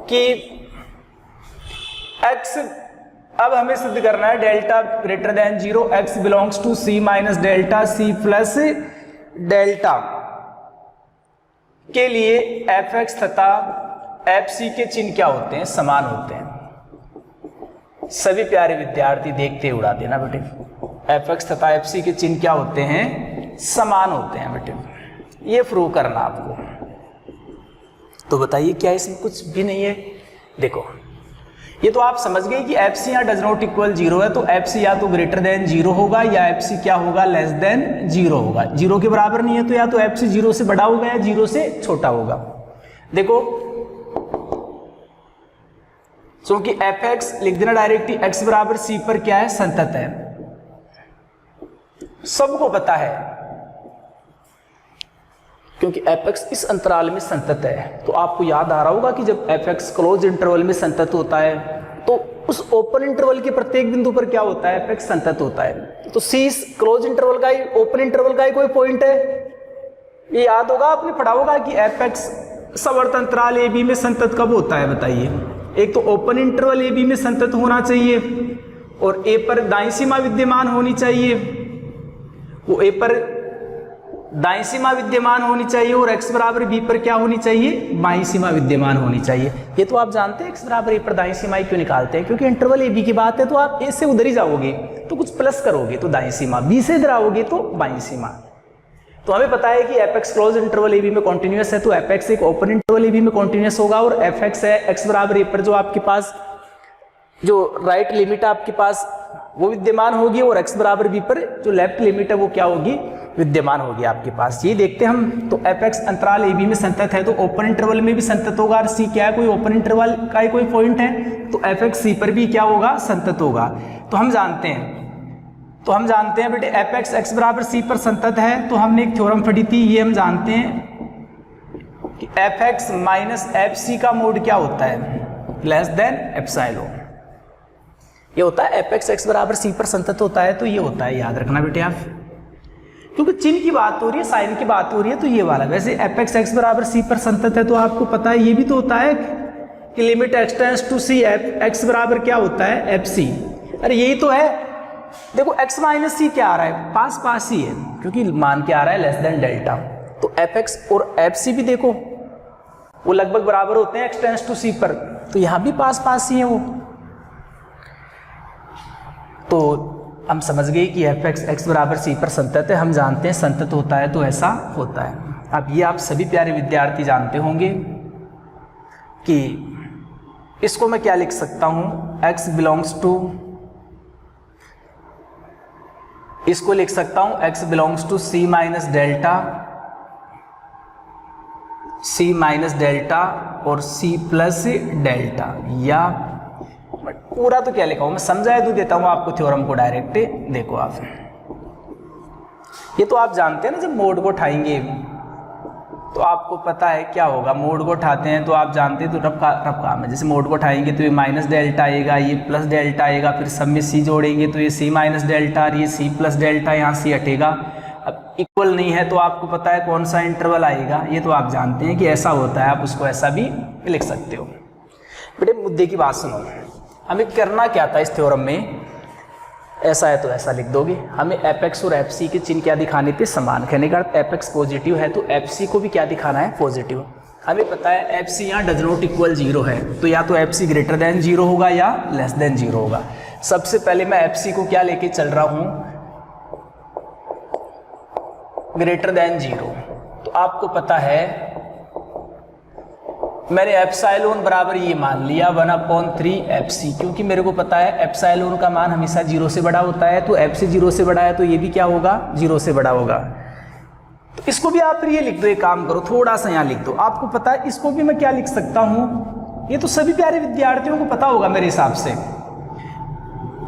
कि x, अब हमें सिद्ध करना है delta greater than 0, x belongs to c minus delta c plus delta के लिए fx तथा fc के चिन्ह क्या होते हैं, समान होते हैं। सभी प्यारे विद्यार्थी देखते उड़ा देना बेटे, fx तथा fc के चिन्ह क्या होते हैं, समान होते हैं बेटे। ये प्रूव करना आपको। तो बताइए क्या इसमें कुछ भी नहीं है। देखो ये तो आप समझ गए कि fc यहाँ डज नॉट इक्वल 0 है, तो fc या तो ग्रेटर देन 0 होगा या fc क्या होगा, लेस देन 0 होगा। 0 के बराबर नहीं है तो या तो fc 0 से बड़ा होगा या 0 से छोटा होगा। देखो क्योंकि fx लिख देना डायरेक्टली, x बराबर c पर क्या है, संतत है, सबको पता है। क्योंकि fx इस अंतराल में संतत है, तो आपको याद आ रहा होगा कि जब fx क्लोज इंटरवल में संतत होता है तो उस ओपन इंटरवल के प्रत्येक बिंदु पर क्या होता है, fx संतत होता है। तो c क्लोज इंटरवल का ही, ओपन इंटरवल का ही कोई पॉइंट है। ये याद होगा, आपने पढ़ा होगा कि fx समवर्त अंतराल a b में संतत कब होता है, बताइए। एक तो ओपन इंटरवल a b में संतत होना चाहिए और a पर दाईं सीमा विद्यमान होनी चाहिए, वो a पर दाईं सीमा विद्यमान होनी चाहिए और x बराबर b पर क्या होनी चाहिए, बाईं सीमा विद्यमान होनी चाहिए। ये तो आप जानते हैं x बराबर a पर दाईं सीमा क्यों निकालते हैं, क्योंकि इंटरवल a b की बात है, तो आप a से उधर ही जाओगे तो कुछ प्लस करोगे तो दाईं सीमा, b से इधर आओगे तो बाईं सीमा। तो हमें पता है कि fx close interval a b में कॉन्टिन्यूअस है, तो fx एक ओपन इंटरवल a b में कॉन्टिन्यूअस होगा, और fx है x बराबर a पर जो आपके पास जो राइट लिमिट आपके पास वो विद्यमान होगी, और x बराबर b पर जो लेफ्ट लिमिट है वो क्या होगी, विद्यमान होगी आपके पास। ये देखते हैं हम। तो fx अंतराल a b में संतत है तो ओपन इंटरवल में भी संतत होगा, और c क्या है, कोई ओपन इंटरवल का ही कोई पॉइंट है, तो fx c पर भी क्या होगा, संतत होगा। तो हम जानते हैं बेटे fx x बराबर c पर संतत है, तो हमने एक थ्योरम पढ़ी थी, ये हम जानते हैं कि fx माइनस fc का मोड क्या होता है, लेस देन एप्सिलॉन। ये होता है fx x बराबर c पर संतत होता है, तो ये होता है, याद रखना बेटे आप, क्योंकि चिन्ह की बात हो रही है, साइन की बात हो रही है, तो ये वाला। वैसे fx x बराबर c पर संतत है तो आपको पता है ये भी तो होता है कि limit x tends to c x बराबर क्या होता है, fc। अरे यही तो है। देखो x माइनस सी क्या आ रहा है, पास ही है, क्योंकि मान क्या आ रहा है, लेस देन डेल्टा। तो fx और fc भी देखो वो लगभग बराबर होते हैं x टेंड्स टू c पर, तो यहां भी पास ही है वो। तो हम समझ गए कि fx x बराबर c पर संतत है, हम जानते हैं संतत होता है तो ऐसा होता है। अब ये आप सभी प्यारे विद्यार्थी जानते होंगे कि इसको मैं क्या लिख सकता हूं, x बिलोंग्स टू, इसको लिख सकता हूं x belongs to c minus delta और c प्लस डेल्टा, या पूरा तो क्या लिखा हूं मैं, समझाया तो देता हूं आपको थ्योरम को डायरेक्ट। देखो आप ये तो आप जानते हैं ना, जब मोड को उठाएंगे तो आपको पता है क्या होगा। मोड को उठाते हैं तो आप जानते हैं, तो रफ काम है। जैसे मोड को उठाएंगे तो ये माइनस डेल्टा आएगा, ये प्लस डेल्टा आएगा, फिर सब में सी जोड़ेंगे तो ये सी माइनस डेल्टा और ये सी प्लस डेल्टा, यहाँ सी हटेगा। अब इक्वल नहीं है तो आपको पता है कौन सा इंटरवल आएगा, ये तो आप जानते हैं कि ऐसा होता है। आप उसको ऐसा भी लिख सकते हो। बेटे मुद्दे की बात सुनो, हमें करना क्या था इस थ्योरम में, ऐसा है तो ऐसा लिख दोगे। हमें एफ एक्स और एफ सी के चिन्ह क्या दिखाने थे, समान। कहने का एफ एक्स पॉजिटिव है तो एफ सी को भी क्या दिखाना है, पॉजिटिव। हमें पता है एफ सी यहाँ डज नॉट इक्वल 0 है, तो या तो एफ सी ग्रेटर देन 0 होगा या लेस देन 0 होगा। सबसे पहले मैं एफ सी को क्या लेके चल रहा हूँ, ग्रेटर देन 0। तो आपको पता है मैंने एप्सिलॉन बराबर ये मान लिया 1/3 एफ सी, क्योंकि मेरे को पता है एप्सिलॉन का मान हमेशा 0 से बड़ा होता है। तो एफ सी 0 से बड़ा है तो ये भी क्या होगा, 0 से बड़ा होगा। तो इसको भी आप ये लिख दो, एक काम करो थोड़ा सा यहाँ लिख दो। आपको पता है इसको भी मैं क्या लिख सकता हूँ, ये तो सभी प्यारे विद्यार्थियों को पता होगा मेरे हिसाब से।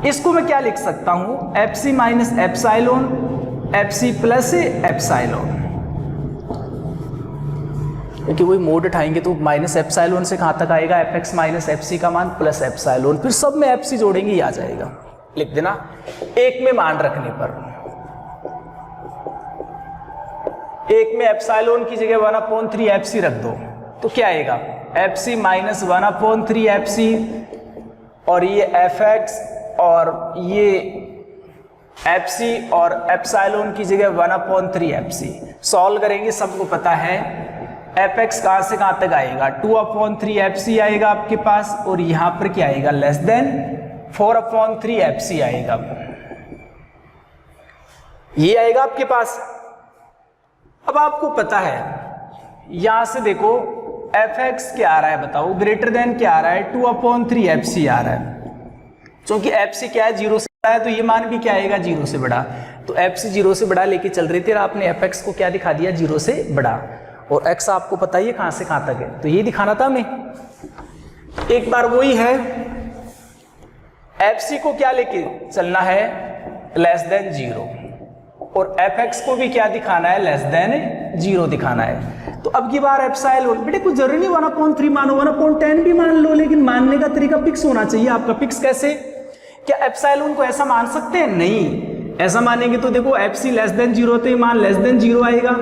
इसको मैं क्या लिख सकता हूँ, f c minus epsilon, f c plus epsilon, क्योंकि वही मोड उठाएंगे तो माइनस एप्सिलॉन से कहाँ तक आएगा, f x minus f c का मान प्लस एप्सिलॉन, फिर सब में एफ सी जोड़ेंगे ये आ जाएगा। लिख देना एक में मान रखने पर, एक में एप्सिलॉन की जगह 1/3 एफ सी रख दो तो क्या आएगा, f c minus 1/3 f c, और ये एफ एक्स और ये एफ सी और एप्सिलॉन की जगह 1/3 एफ सी। सॉल्व करेंगे, सबको पता है एफ एक्स कहाँ से कहाँ तक आएगा, 2/3 एफ सी आएगा आपके पास, और यहां पर क्या आएगा, लेस देन 4/3 एफ सी आएगा। ये आएगा आपके पास। अब आपको पता है यहां से देखो एफ एक्स क्या आ रहा है, बताओ ग्रेटर देन क्या आ रहा है, 2/3 एफ सी आ रहा है। क्योंकि एफ सी क्या है, 0 से बड़ा है, तो ये मान भी क्या आएगा, 0 से बड़ा। तो एफ सी 0 से बड़ा लेके चल रही थी और आपने एफ एक्स को क्या दिखा दिया, 0 से बड़ा, और x आपको पता ही है कहां से कहां तक है, तो ये दिखाना था हमें। एक बार वही है, एफ सी को क्या लेके चलना है, लेस देन 0, और एफ एक्स को भी क्या दिखाना है, लेस देन 0 दिखाना है। तो अब की बार एप्सिलॉन, बेटे कुछ जरूरी नहीं 1/3 मानो, 1/10 भी मान लो, लेकिन मानने का तरीका फिक्स होना चाहिए आपका। फिक्स कैसे, क्या एप्सिलॉन को ऐसा मान सकते हैं, नहीं। ऐसा मानेंगे तो देखो एफ सी लेस देन 0 तो ये मान लेस देन 0 आएगा।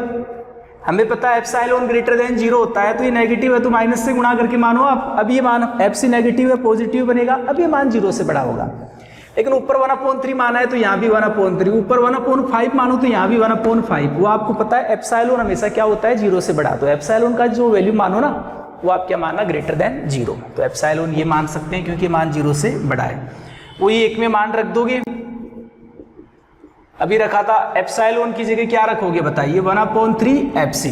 हमें पता है एप्सिलॉन ग्रेटर देन 0 होता है, तो ये नेगेटिव है तो माइनस से गुणा करके मानो आप। अब ये मान एफ सी नेगेटिव है, पॉजिटिव बनेगा, अब ये मान 0 से बड़ा होगा। लेकिन ऊपर 1/3 माना है तो यहाँ भी 1/3, ऊपर 1/5 मानो तो यहाँ भी 1/5। वो आपको पता है एप्सिलॉन हमेशा क्या होता है, 0 से बड़ा। तो एप्सिलॉन का जो वैल्यू मानो ना, वो आप क्या मानना, ग्रेटर देन 0। तो एप्सिलॉन ये मान सकते हैं क्योंकि मान 0 से बड़ा है। वही एक में मान रख दोगे, अभी रखा था एप्सिलॉन की जगह क्या रखोगे बताइए, 1/3 एफ सी।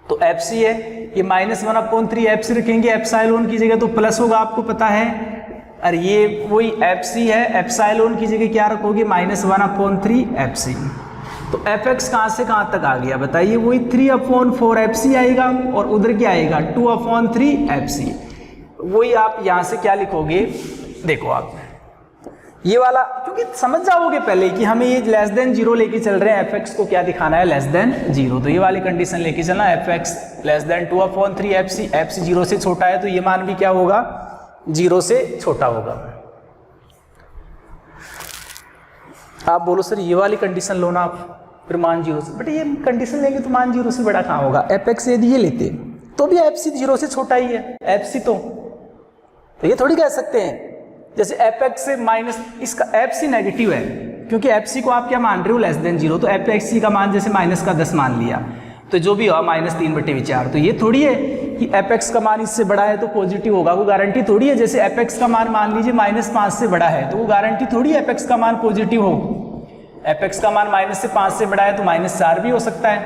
तो एफ सी है, ये माइनस 1/3 एफ सी रखेंगे एप्सिलॉन की जगह, तो प्लस होगा आपको पता है। और ये वही एफ सी है, एप्सिलॉन की जगह क्या रखोगे, माइनस 1/3 एफ सी। तो एफ एक्स कहाँ से कहाँ तक आ गया बताइए, वही 3/4 एफ सी आएगा, और उधर क्या आएगा, 2/3 एफ सी। वही आप यहाँ से क्या लिखोगे, देखो आप ये वाला, क्योंकि समझ जाओगे पहले कि हमें ये लेस देन 0 लेके चल रहे हैं, एफ एक्स को क्या दिखाना है, लेस देन 0। तो ये वाली कंडीशन लेके चलना, f x less than 2/3 f c. F c 0 से छोटा है तो ये मान भी क्या होगा, 0 से छोटा होगा। आप बोलो सर ये वाली कंडीशन लो ना आप, फिर मान 0 से, बट ये कंडीशन लेंगे तो मान 0 से बड़ा कहाँ होगा। एफ एक्स यदि ये लेते तो भी एफ सी 0 से छोटा ही है, एफ सी तो ये थोड़ी कह सकते हैं जैसे एफ एक्स से माइनस, इसका एफ सी नेगेटिव है क्योंकि एफ सी को आप क्या मान रहे हो, लेस देन 0। तो एफ एक्स सी का मान जैसे माइनस का 10 मान लिया, तो जो भी हुआ -3/4। तो ये थोड़ी है कि एफ एक्स का मान इससे बड़ा है तो पॉजिटिव होगा, वो गारंटी थोड़ी है। जैसे एफ एक्स का मान लीजिए -5 से बड़ा है, तो वो गारंटी थोड़ी है एफ एक्स का मान पॉजिटिव हो। एफ एक्स का मान -5 से बड़ा है तो -4 भी हो सकता है,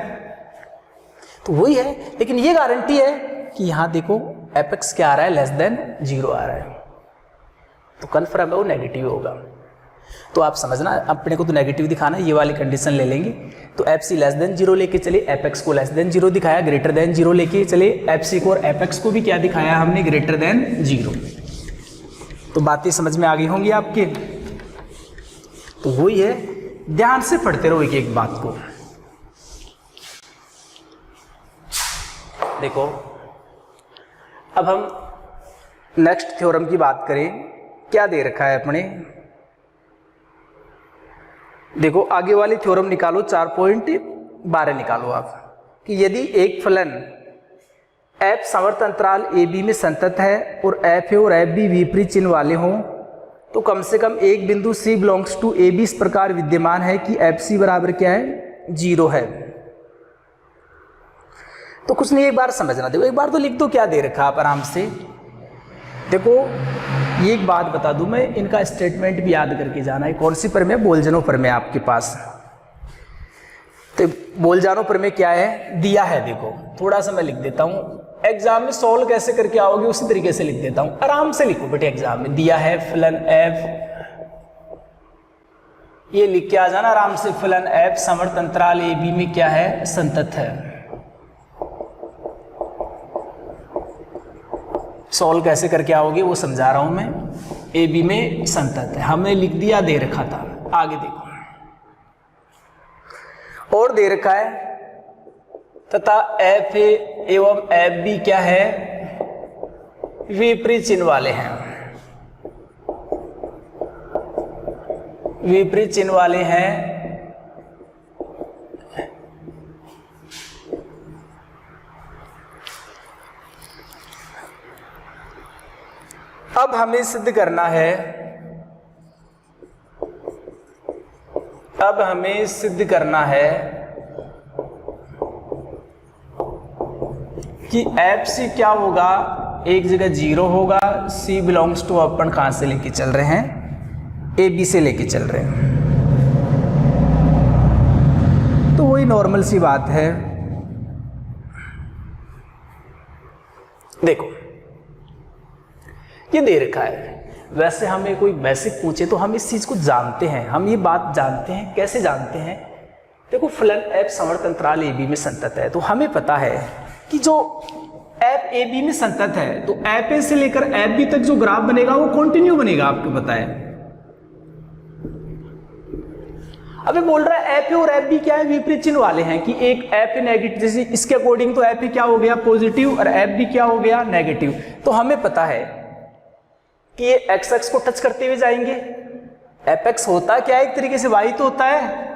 तो वही है। लेकिन ये गारंटी है कि यहाँ देखो एफ एक्स क्या आ रहा है, लेस देन 0 आ रहा है, तो कन्फर्म है वो नेगेटिव होगा। तो आप समझना, अपने को तो नेगेटिव दिखाना है, ये वाली कंडीशन ले लेंगे। तो एफ सी लेस देन 0 लेके चले, एफ एक्स को लेस देन 0 दिखाया, ग्रेटर देन 0 लेके चले एफ सी को, और एफ एक्स को भी क्या दिखाया हमने, ग्रेटर देन 0। तो बातें समझ में आ गई होंगी आपके। तो वही है ध्यान से पढ़ते रहो एक एक बात को। देखो अब हम नेक्स्ट थ्योरम की बात करें। क्या दे रखा है अपने, देखो आगे वाली थ्योरम निकालो 4.12 निकालो आप, कि यदि एक फलन f समवर्त अंतराल ए बी में संतत है और f और f भी विपरीत चिन्ह वाले हों तो कम से कम एक बिंदु c belongs to a b इस प्रकार विद्यमान है कि एफ सी बराबर क्या है, 0 है। तो कुछ नहीं, एक बार समझना, देखो एक बार तो लिख दो क्या दे रखा आप आराम से। देखो ये एक बात बता दूं मैं, इनका स्टेटमेंट भी याद करके जाना है। कौन सी प्रमेय, बोलजनो प्रमेय आपके पास। तो बोलजानो प्रमेय क्या है, दिया है। देखो थोड़ा सा मैं लिख देता हूं, एग्जाम में सॉल्व कैसे करके आओगे उसी तरीके से लिख देता हूं, आराम से लिखो बेटे। एग्जाम में दिया है फलन f, ये लिख के आ जाना आराम से, फलन f समवर्त अंतराल ए बी में क्या है, संतत है। सॉल्व कैसे करके आओगे वो समझा रहा हूं मैं। ए बी में संतत है, हमने लिख दिया, दे रखा था। आगे देखो और दे रखा है, तथा एफ ए एवं एफ बी क्या है, विपरीत चिन्ह वाले हैं। विपरीत चिन्ह वाले हैं। अब हमें सिद्ध करना है, अब हमें सिद्ध करना है कि एफ सी क्या होगा, एक जगह 0 होगा, सी बिलोंग्स टू अपन कहां से लेके चल रहे हैं, ए बी से लेके चल रहे हैं। तो वही नॉर्मल सी बात है। देखो ये दे रखा है, वैसे हमें कोई बेसिक पूछे तो हम इस चीज को जानते हैं, हम ये बात जानते हैं। कैसे जानते हैं, देखो फलन एफ समवर्त अंतराल ए बी में संतत है, तो हमें पता है कि जो एफ ए बी में संतत है तो एफ ए से लेकर एफ बी तक जो ग्राफ बनेगा वो कंटिन्यू बनेगा, आपको पता है। अबे बोल रहा है एफ ए और एफ बी क्या है, विपरीत चिन्ह वाले हैं, कि एक एफ ए नेगेटिव, जैसे इसके अकॉर्डिंग तो एफ ए क्या हो गया, पॉजिटिव, और एफ बी क्या हो गया, नेगेटिव। तो हमें पता है कि ये एक्स एक्स को टच करते हुए जाएंगे। एफ एक्स होता क्या है, एक तरीके से वाई तो होता है,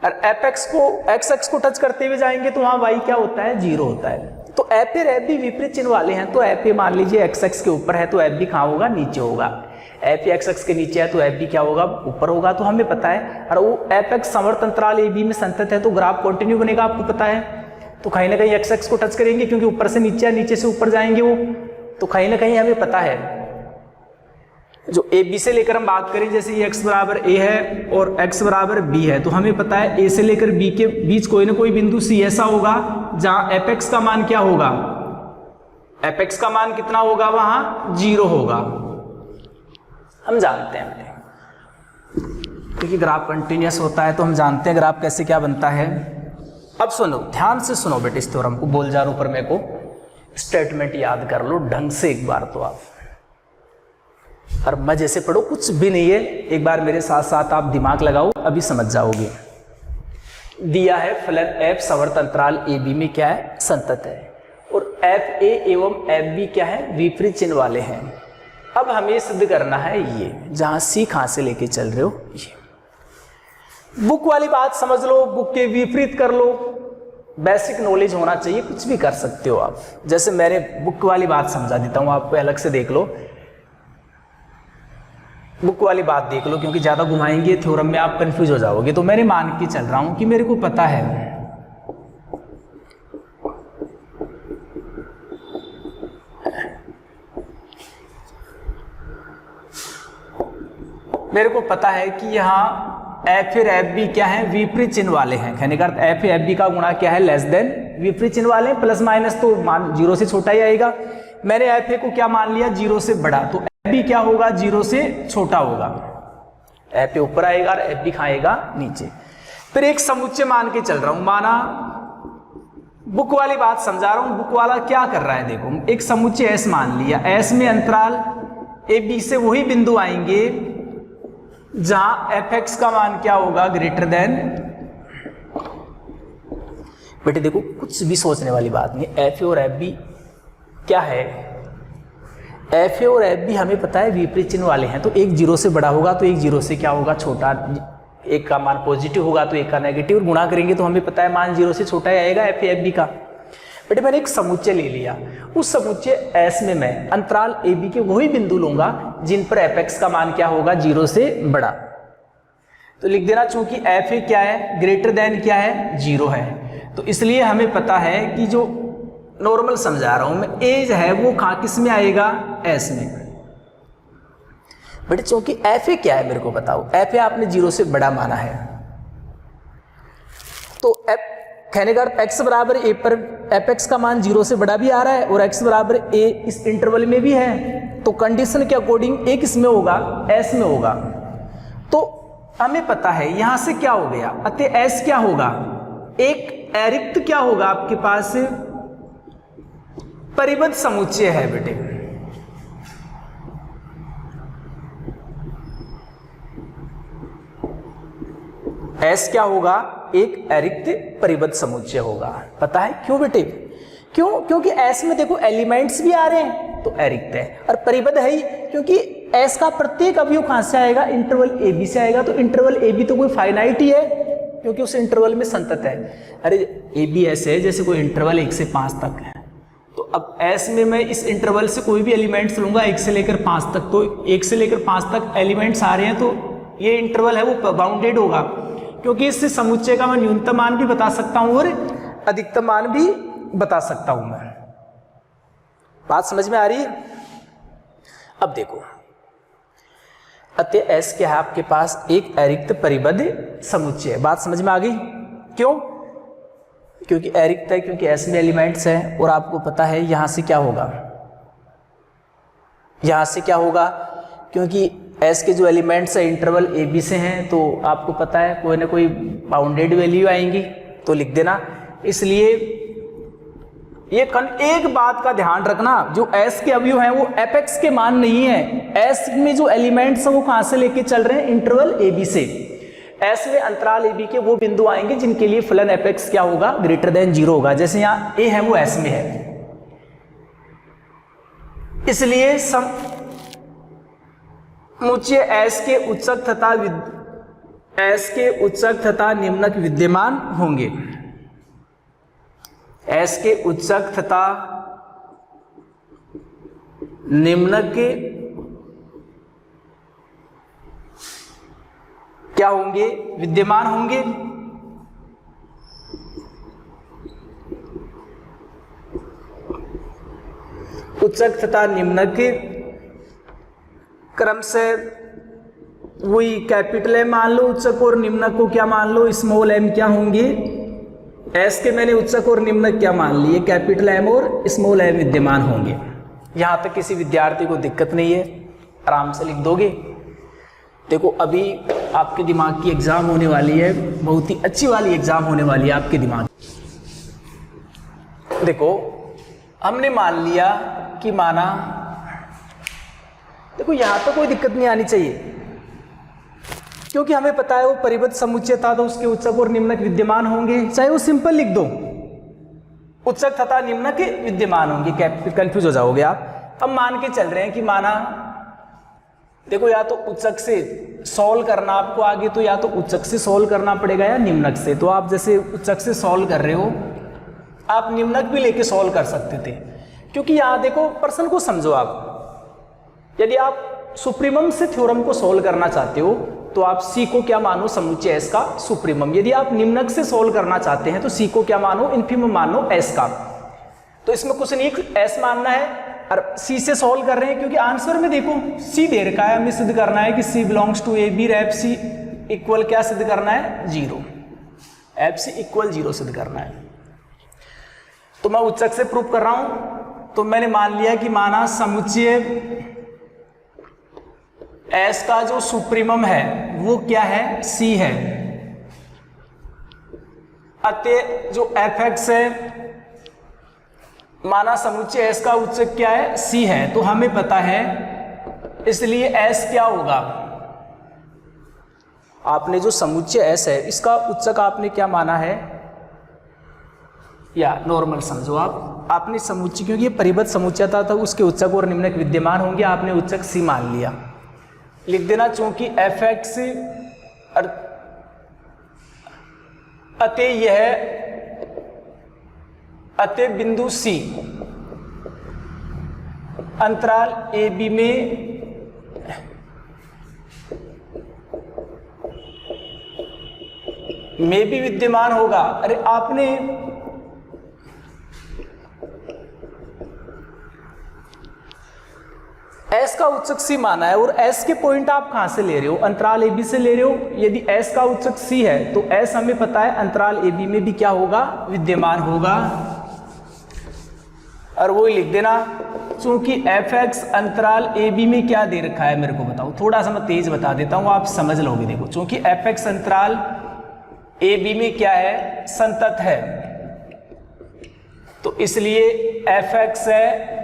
और एफ एक्स को एक्स एक्स को टच करते हुए जाएंगे तो वहां वाई क्या होता है, 0 होता है। तो एफ ए एफ बी विपरीत चिन्ह वाले हैं, तो एफ ए मान लीजिए एक्स एक्स के ऊपर है तो एफ बी कहां होगा, नीचे होगा। एफ ए एक्स एक्स के नीचे है तो एफ बी क्या होगा, ऊपर होगा। तो हमें पता है, और वो एफ एक्स समवर्त अंतराल ए बी में संतत है तो ग्राफ कंटिन्यू बनेगा, आपको पता है। तो कहीं ना कहीं एक्स एक्स को टच करेंगे क्योंकि ऊपर से नीचे है, नीचे से ऊपर जाएंगे वो, तो कहीं ना कहीं हमें पता है। जो ए बी से लेकर हम बात करें, जैसे ये x बराबर a है और x बराबर b है, तो हमें पता है a से लेकर b के बीच कोई ना कोई बिंदु c ऐसा होगा जहां fx का मान क्या होगा, fx का मान कितना होगा, वहां 0 होगा। हम जानते हैं क्योंकि ग्राफ कंटिन्यूअस होता है तो हम जानते हैं ग्राफ कैसे क्या बनता है। अब सुनो, ध्यान से सुनो बेटे इस थ्योरम को, बोलजानो प्रमेय को, स्टेटमेंट याद कर लो ढंग से एक बार तो आप, और मजे से पढ़ो, कुछ भी नहीं है। एक बार मेरे साथ साथ आप दिमाग लगाओ, अभी समझ जाओगे। दिया है फलन f समवर्त अंतराल ए बी में क्या है, संतत है, और एफ ए एवं एफ बी क्या है, विपरीत चिन्ह वाले हैं। अब हमें सिद्ध करना है ये, जहां सी कहां से लेके चल रहे हो, ये बुक वाली बात समझ लो, बुक के विपरीत कर लो, बेसिक नॉलेज होना चाहिए, कुछ भी कर सकते हो आप। जैसे मैंने बुक वाली बात समझा देता हूं आपको, अलग से देख लो, बुक वाली बात देख लो, क्योंकि ज्यादा घुमाएंगे थ्योरम में आप कंफ्यूज हो जाओगे। तो मैंने मान के चल रहा हूं कि मेरे को पता है, मेरे को पता है कि यहाँ एफ ए एफ बी क्या है, विपरीत चिन्ह वाले हैं। कहने का अर्थ एफ ए एफ बी का गुणा क्या है, लेस देन, विपरीत चिन्ह वाले, प्लस माइनस तो मान 0 से छोटा ही आएगा। मैंने एफ ए को क्या मान लिया, 0 से बड़ा, तो एफ बी क्या होगा, 0 से छोटा होगा। एफ ए ऊपर आएगा और एफ बी खाएगा नीचे। फिर एक समुच्चय मान के चल रहा हूं, माना बुक वाली बात समझा रहा हूं, बुक वाला क्या कर रहा है, देखो एक समुच्चय एस मान लिया, एस में अंतराल ए बी से वही बिंदु आएंगे जहां एफ एक्स का मान क्या होगा, ग्रेटर देन। बेटे देखो कुछ भी सोचने वाली बात नहीं, एफ ए और एफ बी क्या है, एफ ए और एफ बी हमें पता है विपरीत चिन्ह वाले हैं, तो एक जीरो से बड़ा होगा तो एक जीरो से क्या होगा, छोटा, एक का मान पॉजिटिव होगा तो एक का नेगेटिव, गुणा करेंगे तो हमें पता है मान जीरो से छोटा ही आएगा एफ ए एफ बी का। बेटे मैंने एक समुच्चय ले लिया, उस समुच्चय एस में मैं अंतराल ए बी के वही बिंदु लूंगा जिन पर एफ एक्स का मान क्या होगा, जीरो से बड़ा। तो लिख देना, चूंकि एफ ए क्या है, ग्रेटर देन क्या है, जीरो है, तो इसलिए हमें पता है कि जो नॉर्मल समझा रहा हूं मैं, एज है वो कहां किस में आएगा, एस में। बेटे चूंकि एफ ए क्या है मेरे को बताओ, एफ ए आपने जीरो से बड़ा माना है, तो एफ कहने का अर्थ एक्स बराबर ए पर एफ एक्स का मान जीरो से बड़ा भी आ रहा है और एक्स बराबर ए इस इंटरवल में भी है, तो कंडीशन के अकॉर्डिंग ए किस में होगा, एस में होगा। तो हमें पता है यहां से क्या हो गया, अतः एस क्या होगा, एक अरिक्त क्या होगा आपके पास, परिबद्ध समुच्चय है बेटे। एस क्या होगा, एक अरिक्त परिबद्ध समुच्चय होगा। पता है क्यों बेटे, क्यों, क्योंकि एस में देखो एलिमेंट्स भी आ रहे हैं तो अरिक्त है, और परिबद्ध है ही क्योंकि एस का प्रत्येक अवयव कहां से आएगा, इंटरवल ए बी से आएगा, तो इंटरवल ए बी तो कोई फाइनाइट ही है क्योंकि उस इंटरवल में संतत है। अरे ए बी ऐसे है जैसे कोई इंटरवल 1 से 5 तक है, तो अब एस में मैं इस इंटरवल से कोई भी एलिमेंट्स लूंगा 1 से लेकर 5 तक, तो 1 से लेकर 5 तक एलिमेंट्स आ रहे हैं, तो ये इंटरवल है वो बाउंडेड होगा, क्योंकि इससे समुच्चय का मैं न्यूनतम मान भी बता सकता हूं और अधिकतम मान भी बता सकता हूं मैं। बात समझ में आ रही है? अब देखो, अतः एस क्या है आपके पास, एक अरिक्त परिबद्ध समुच्चय। बात समझ में आ गई? क्यों? क्योंकि अरिक्त है, क्योंकि एस में एलिमेंट्स है, और आपको पता है यहां से क्या होगा, यहां से क्या होगा, क्योंकि एस के जो एलिमेंट्स है इंटरवल ए बी से हैं, तो आपको पता है कोई ना कोई बाउंडेड वैल्यू आएंगी, तो लिख देना। इसलिए ये एक बात का ध्यान रखना, जो एस के अवयव हैं वो एफ एक्स के मान नहीं है, एस में जो एलिमेंट्स हैं वो कहां से लेके चल रहे हैं, इंटरवल ए बी से। एस में अंतराल ए बी के वो बिंदु आएंगे जिनके लिए फलन एफ एक्स क्या होगा, ग्रेटर देन जीरो होगा, जैसे यहाँ ए है वो एस में है। इसलिए समुच्चय एस के उच्चक तथा निम्नक विद्यमान होंगे। एस के उच्चक तथा निम्नक के क्या होंगे, विद्यमान होंगे। उच्चक तथा निम्नक के क्रम से वही कैपिटल एम मान लो, उच्चक और निम्नक को क्या मान लो, स्मॉल एम क्या होंगे। एस के मैंने उच्चक और निम्नक क्या मान लिए, कैपिटल एम और स्मॉल एम विद्यमान होंगे। यहां तक किसी विद्यार्थी को दिक्कत नहीं है, आराम से लिख दोगे। देखो अभी आपके दिमाग की एग्जाम होने वाली है, बहुत ही अच्छी वाली एग्जाम होने वाली है आपके दिमाग। देखो हमने मान लिया कि माना, देखो यहां तो कोई दिक्कत नहीं आनी चाहिए क्योंकि हमें पता है वो परिबद्ध समुच्चय था, तो उसके उच्चक और निम्नक विद्यमान होंगे, चाहे वो सिंपल लिख दो, उच्चक तथा निम्नक विद्यमान होंगे, कंफ्यूज हो जाओगे आप। अब मान के चल रहे हैं कि माना, देखो या तो उच्चक से सॉल्व करना आपको आगे, तो या तो उच्चक से सॉल्व करना पड़ेगा या निम्नक से। तो आप जैसे उच्चक से सॉल्व कर रहे हो, आप निम्नक भी लेके सॉल्व कर सकते थे, क्योंकि यहां देखो प्रश्न को समझो आप। यदि आप सुप्रीमम से थ्योरम को सॉल्व करना चाहते हो तो आप सी को क्या मानो, समुच्चय एस का सुप्रीमम। यदि आप निम्नक से सॉल्व करना चाहते हैं तो सी को क्या मानो, इन्फीमम मानो एस का। तो इसमें कुछ नहीं, एस मानना है और सी से सॉल्व कर रहे हैं, क्योंकि आंसर में देखो सी दे रखा है, हमें सिद्ध करना है कि c belongs to a b, f c equal क्या सिद्ध करना है, zero. F c equal zero सिद्ध करना है। तो मैं उच्चक से प्रूव कर रहा हूं, तो मैंने मान लिया कि माना समुच्चय एस का जो सुप्रीमम है वो क्या है, सी है। अतः जो एफ एक्स है, माना समुच्चय एस का उच्चक क्या है, सी है, तो हमें पता है, इसलिए एस क्या होगा, आपने जो समुच्चय एस है इसका उच्चक आपने क्या माना है, या नॉर्मल समझो आपने समुच्चय, क्योंकि ये परिबद्ध समुच्चय था तो उसके उच्चक और निम्नक विद्यमान होंगे, आपने उच्चक सी मान लिया। लिख देना चूंकि एफ एक्स अतः बिंदु सी अंतराल ए बी में भी विद्यमान होगा। अरे आपने एस का उच्चक सी माना है और एस के पॉइंट आप कहां से ले रहे हो, अंतराल ए बी से ले रहे हो। यदि एस का उच्चक सी है तो एस हमें पता है अंतराल ए बी में भी क्या होगा, विद्यमान होगा। और वो लिख देना चूंकि एफ एक्स अंतराल ए बी में क्या दे रखा है मेरे को बताओ, थोड़ा सा मैं तेज बता देता हूं आप समझ लोगे। देखो चूंकि एफ एक्स अंतराल ए बी में क्या है, संतत है, तो इसलिए एफ एक्स है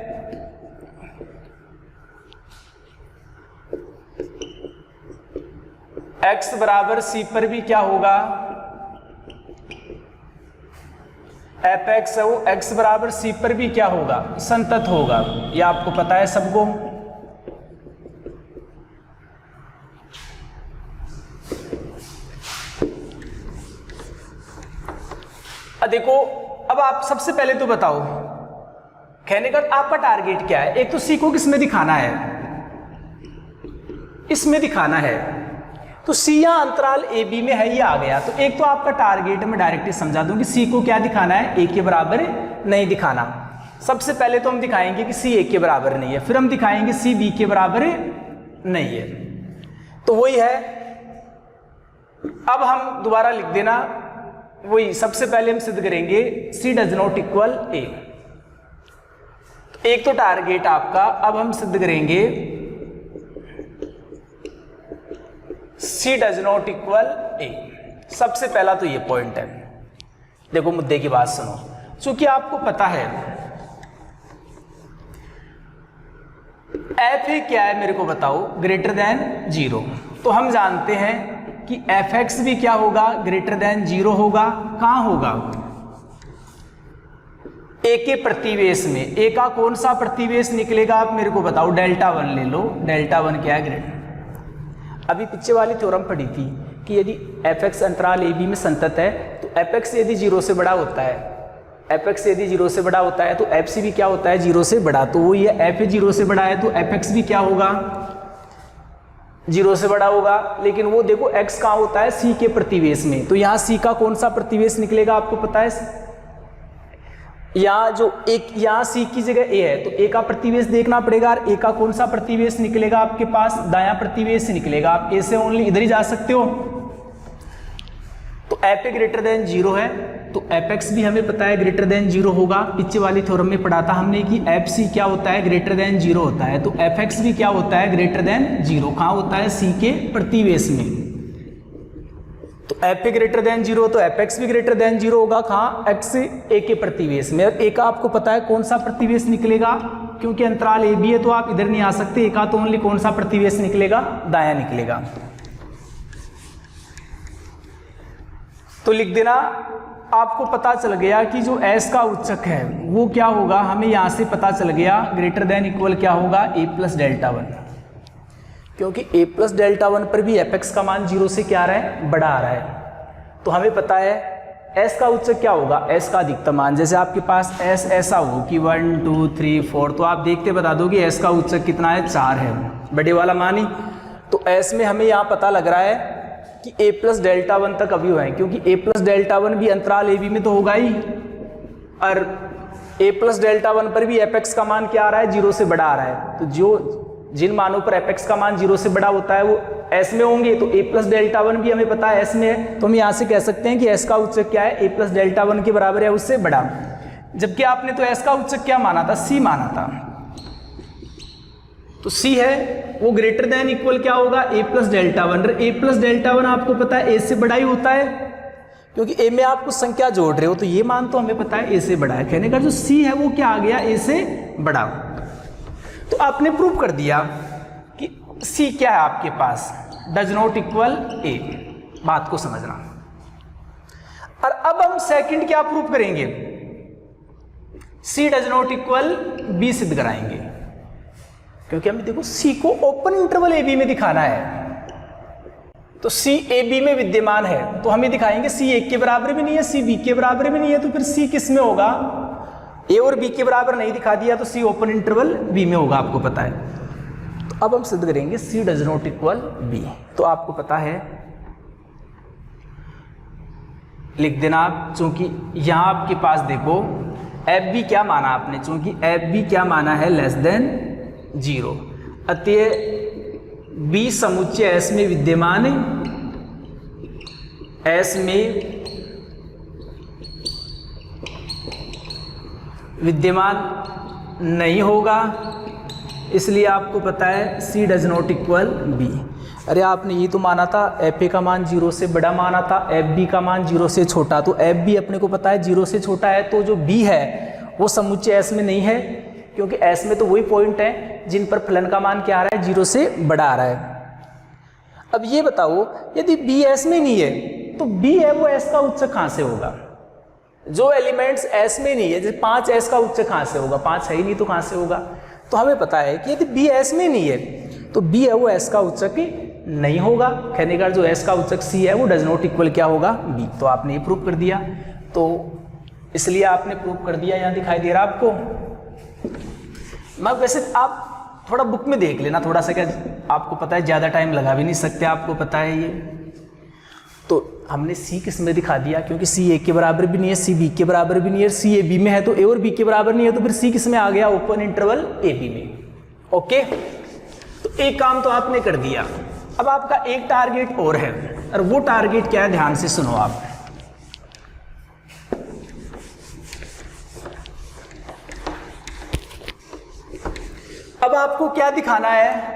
x बराबर सी पर भी क्या होगा, एफ एक्स है वो x बराबर सी पर भी क्या होगा, संतत होगा। ये आपको पता है सबको। देखो अब आप सबसे पहले तो बताओ कहने का आपका टारगेट क्या है। एक तो सी को किसमें दिखाना है, इसमें दिखाना है, तो सी यहाँ अंतराल ए बी में है, ये आ गया। तो एक तो आपका टारगेट मैं डायरेक्टली समझा दूं कि सी को क्या दिखाना है, ए के बराबर नहीं दिखाना। सबसे पहले तो हम दिखाएंगे कि सी ए के बराबर नहीं है, फिर हम दिखाएंगे सी बी के बराबर नहीं है। तो वही है, अब हम दोबारा लिख देना वही, सबसे पहले हम सिद्ध करेंगे सी डज नॉट इक्वल ए। एक तो टारगेट आपका, अब हम सिद्ध करेंगे सी डज नॉट इक्वल ए। सबसे पहला तो ये पॉइंट है। देखो मुद्दे की बात सुनो, चूंकि आपको पता है एफ ए क्या है मेरे को बताओ, ग्रेटर देन 0, तो हम जानते हैं कि एफ एक्स भी क्या होगा, ग्रेटर देन 0 होगा। कहां होगा, ए के प्रतिवेश में। ए का कौन सा प्रतिवेश निकलेगा आप मेरे को बताओ, डेल्टा 1 ले लो। डेल्टा 1 क्या है, ग्रेटर। अभी पीछे वाली थ्योरम पढ़ी थी कि यदि एफ एक्स अंतराल ए बी में संतत है तो एफ एक्स यदि 0 से बड़ा होता है, एफ एक्स यदि 0 से बड़ा होता है तो एफ सी भी क्या होता है, 0 से बड़ा। तो वो ये एफ ए 0 से बड़ा है तो एफ एक्स भी क्या होगा, 0 से बड़ा होगा। लेकिन वो देखो x कहाँ होता है, सी के प्रतिवेश में। तो यहाँ सी का कौन सा प्रतिवेश निकलेगा आपको पता है, यहाँ जो एक, यहाँ सी की जगह ए है तो ए का प्रतिवेश देखना पड़ेगा। और ए का कौन सा प्रतिवेश निकलेगा आपके पास, दायां प्रतिवेश निकलेगा। आप ए से ओनली इधर ही जा सकते हो। तो एफ ए ग्रेटर देन 0 है तो एफ एक्स भी हमें पता है ग्रेटर देन 0 होगा। पीछे वाली थ्योरम में पढ़ा था हमने कि एफ सी क्या होता है, ग्रेटर देन 0 होता है। तो एफ एक्स भी क्या होता है, ग्रेटर देन 0। कहाँ होता है, सी के प्रतिवेश में। तो एफ ए ग्रेटर देन 0 तो एफ एक्स भी ग्रेटर देन 0 होगा। कहाँ, एक्स ए के प्रतिवेश में। ए का आपको पता है कौन सा प्रतिवेश निकलेगा, क्योंकि अंतराल ए बी है तो आप इधर नहीं आ सकते। ए का तो ओनली कौन सा प्रतिवेश निकलेगा, दाया निकलेगा। तो लिख देना, आपको पता चल गया कि जो एस का उच्चक है वो क्या होगा, हमें यहां से पता चल गया ग्रेटर देन इक्वल क्या होगा, ए प्लस डेल्टा 1। क्योंकि ए प्लस डेल्टा 1 पर भी एफ एक्स का मान 0 से क्या आ रहा है, बड़ा आ रहा है। तो हमें पता है एस का उच्चक क्या होगा, एस का अधिकतम मान। जैसे आपके पास एस ऐसा हो कि 1 2 3 4, तो आप देखते बता दो कि एस का उच्चक कितना है, 4 है, बड़े वाला मान ही। तो एस में हमें यहाँ पता लग रहा है कि a प्लस डेल्टा 1 तक अभी है, क्योंकि a प्लस डेल्टा 1 भी अंतराल ए बी में तो होगा ही। और a प्लस डेल्टा 1 पर भी एफ एक्स का मान क्या आ रहा है, 0 से बड़ा आ रहा है। तो जो जिन मानों पर एफ एक्स का मान 0 से बड़ा होता है वो s में होंगे। तो a प्लस डेल्टा 1 भी हमें पता है s में है, तो हम यहाँ से कह सकते हैं कि s का उच्चक क्या है, a प्लस डेल्टा 1 के बराबर है, उससे बड़ा। जबकि आपने तो s का उच्चक क्या माना था, c माना था। तो c है वो ग्रेटर देन इक्वल क्या होगा, a plus delta 1। a plus delta 1 आपको पता है a से बड़ा ही होता है, क्योंकि a में आप कुछ संख्या जोड़ रहे हो। तो ये मान तो हमें पता है a से बड़ा है। कहने का जो c है वो क्या आ गया, a से बड़ा। तो आपने प्रूव कर दिया कि c क्या है आपके पास, डज नॉट इक्वल a। बात को समझना। और अब हम सेकंड क्या प्रूव करेंगे, C does not equal B सिद्ध कराएंगे, क्योंकि हमें देखो C को ओपन इंटरवल AB में दिखाना है, तो C AB में विद्यमान है, तो हमें दिखाएंगे C 1 के बराबर भी नहीं है, C B के बराबर भी नहीं है, तो फिर C किस में होगा, A और B के बराबर नहीं दिखा दिया तो C ओपन इंटरवल B में होगा, आपको पता है। तो अब हम सिद्ध करेंगे C does not equal B। तो आपको पता है, लिख देना आप, चूंकि यहां आपके पास देखो FB क्या माना आपने, चूंकि FB क्या माना है, लेस देन 0, अतः B समुच्चय S में विद्यमान है, S में विद्यमान नहीं होगा, इसलिए आपको पता है C does not equal B। अरे आपने ये तो माना था FA का मान 0 से बड़ा माना था, FB का मान 0 से छोटा, तो FB अपने को पता है 0 से छोटा है, तो जो B है वो समुच्चय S में नहीं है, क्योंकि S में तो वही पॉइंट है जिन पर फलन का मान क्या आ रहा है, 0 से बड़ा आ रहा है। अब ये बताओ, यदि B S में नहीं है तो B है वो S का उच्चक कहाँ से होगा, जो एलिमेंट्स S में नहीं है, जैसे 5 S का उच्चक कहाँ से होगा, 5 है ही नहीं तो कहाँ से होगा। तो हमें पता है कि यदि B S में नहीं है तो B है वो S का उच्चक नहीं होगा, कहने का जो S का उच्चक C है वो डज नॉट इक्वल क्या होगा, B। तो आपने ये प्रूव कर दिया, तो इसलिए आपने प्रूव कर दिया, यहाँ दिखाई दे रहा आपको। मैं वैसे आप थोड़ा बुक में देख लेना थोड़ा सा, क्या आपको पता है ज़्यादा टाइम लगा भी नहीं सकते, आपको पता है ये। तो हमने C किस में दिखा दिया, क्योंकि C A के बराबर भी नहीं है, C B के बराबर भी नहीं है, C A B में है तो A और B के बराबर नहीं है, तो फिर C किस में आ गया, ओपन इंटरवल AB में। ओके, तो एक काम तो आपने कर दिया। अब आपका एक टारगेट और है, और वो टारगेट क्या है, ध्यान से सुनो आप। अब आपको क्या दिखाना है,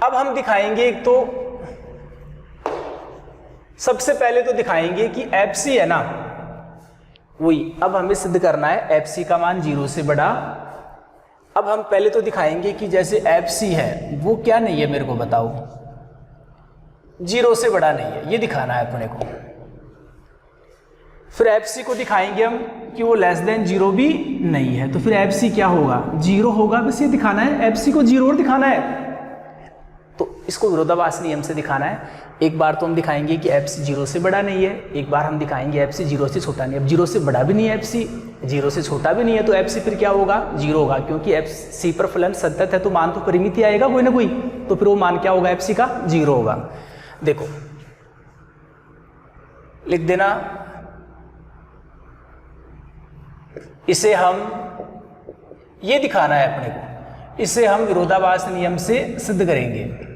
अब हम दिखाएंगे, एक तो सबसे पहले तो दिखाएंगे कि FC है ना, वही अब हमें सिद्ध करना है FC का मान 0 से बड़ा। अब हम पहले तो दिखाएंगे कि जैसे FC है वो क्या नहीं है, मेरे को बताओ, 0 से बड़ा नहीं है, ये दिखाना है अपने को। फिर FC को दिखाएंगे हम कि वो लेस देन 0 भी नहीं है, तो फिर FC क्या होगा, 0 होगा, बस ये दिखाना है, FC को 0 और दिखाना है, तो इसको विरोधाभास नियम से दिखाना है। एक बार तो हम दिखाएंगे कि FC 0 से बड़ा नहीं है, एक बार हम दिखाएंगे FC 0 से छोटा नहीं है। अब 0 से बड़ा भी नहीं है FC, 0 से छोटा भी नहीं है, तो FC फिर क्या होगा, 0 होगा, क्योंकि FC पर फलन संतत है तो मान तो परिमित ही आएगा कोई ना कोई, तो फिर वो मान क्या होगा, FC का 0 होगा। देखो लिख देना, इसे हम ये दिखाना है अपने को, इसे हम विरोधाभास नियम से सिद्ध करेंगे।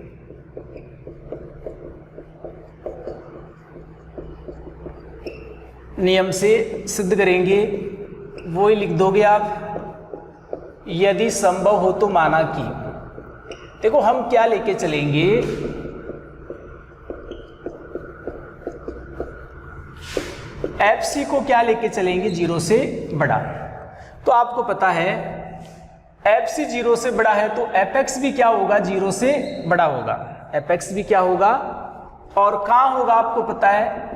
नियम से सिद्ध करेंगे, वो ही लिख दोगे आप, यदि संभव हो तो माना कि। देखो हम क्या लेके चलेंगे, FC को क्या लेके चलेंगे, 0 से बड़ा। तो आपको पता है FC 0 से बड़ा है तो fx भी क्या होगा, 0 से बड़ा होगा, fx भी क्या होगा, और कहाँ होगा आपको पता है,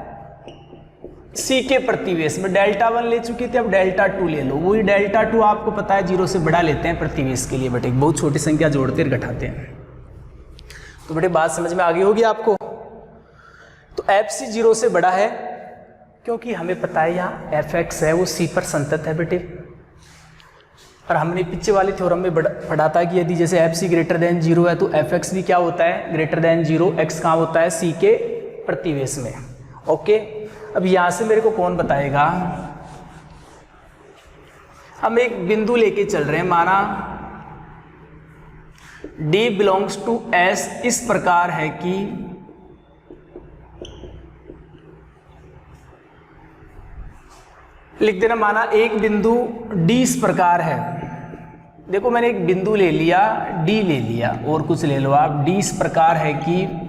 C के प्रतिवेश में। डेल्टा 1 ले चुके थे, अब डेल्टा 2 ले लो, वही डेल्टा 2 आपको पता है 0 से बड़ा लेते हैं प्रतिवेश के लिए, बट एक बहुत छोटी संख्या जोड़ते और घटाते हैं। तो बेटे बात समझ में आ गई होगी आपको। तो FC 0 से बड़ा है, क्योंकि हमें पता है यहाँ fx है वो C पर संतत है बेटे, और हमने पीछे वाले थ्योरम में पढ़ा था कि यदि जैसे FC ग्रेटर देन 0 है तो fx भी क्या होता है, ग्रेटर देन 0, x कहाँ होता है, C के प्रतिवेश में। ओके, अब यहां से मेरे को कौन बताएगा, हम एक बिंदु लेके चल रहे हैं, माना D बिलोंग्स टू S इस प्रकार है कि लिख देना, माना एक बिंदु D इस प्रकार है। देखो मैंने एक बिंदु ले लिया, D ले लिया, और कुछ ले लो आप, D इस प्रकार है कि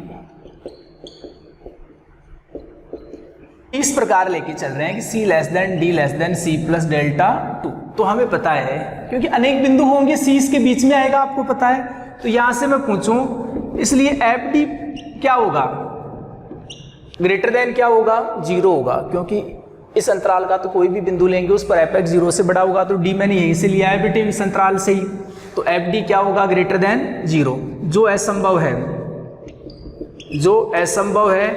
इस प्रकार लेके चल रहे हैं कि C less than D less than C plus delta 2। तो हमें पता है क्योंकि अनेक बिंदु होंगे, C इसके बीच में आएगा, आपको पता है। तो यहां से मैं पूछूं इसलिए एफ डी क्या होगा, ग्रेटर देन क्या होगा, 0 होगा, क्योंकि इस अंतराल का तो कोई भी बिंदु लेंगे उस पर एफ एक्स 0 से बड़ा होगा, तो डी मैंने यहीं से लिया है बेटे इस अंतराल से ही, तो एफ डी क्या होगा, ग्रेटर देन 0। जो असंभव है, जो असंभव है,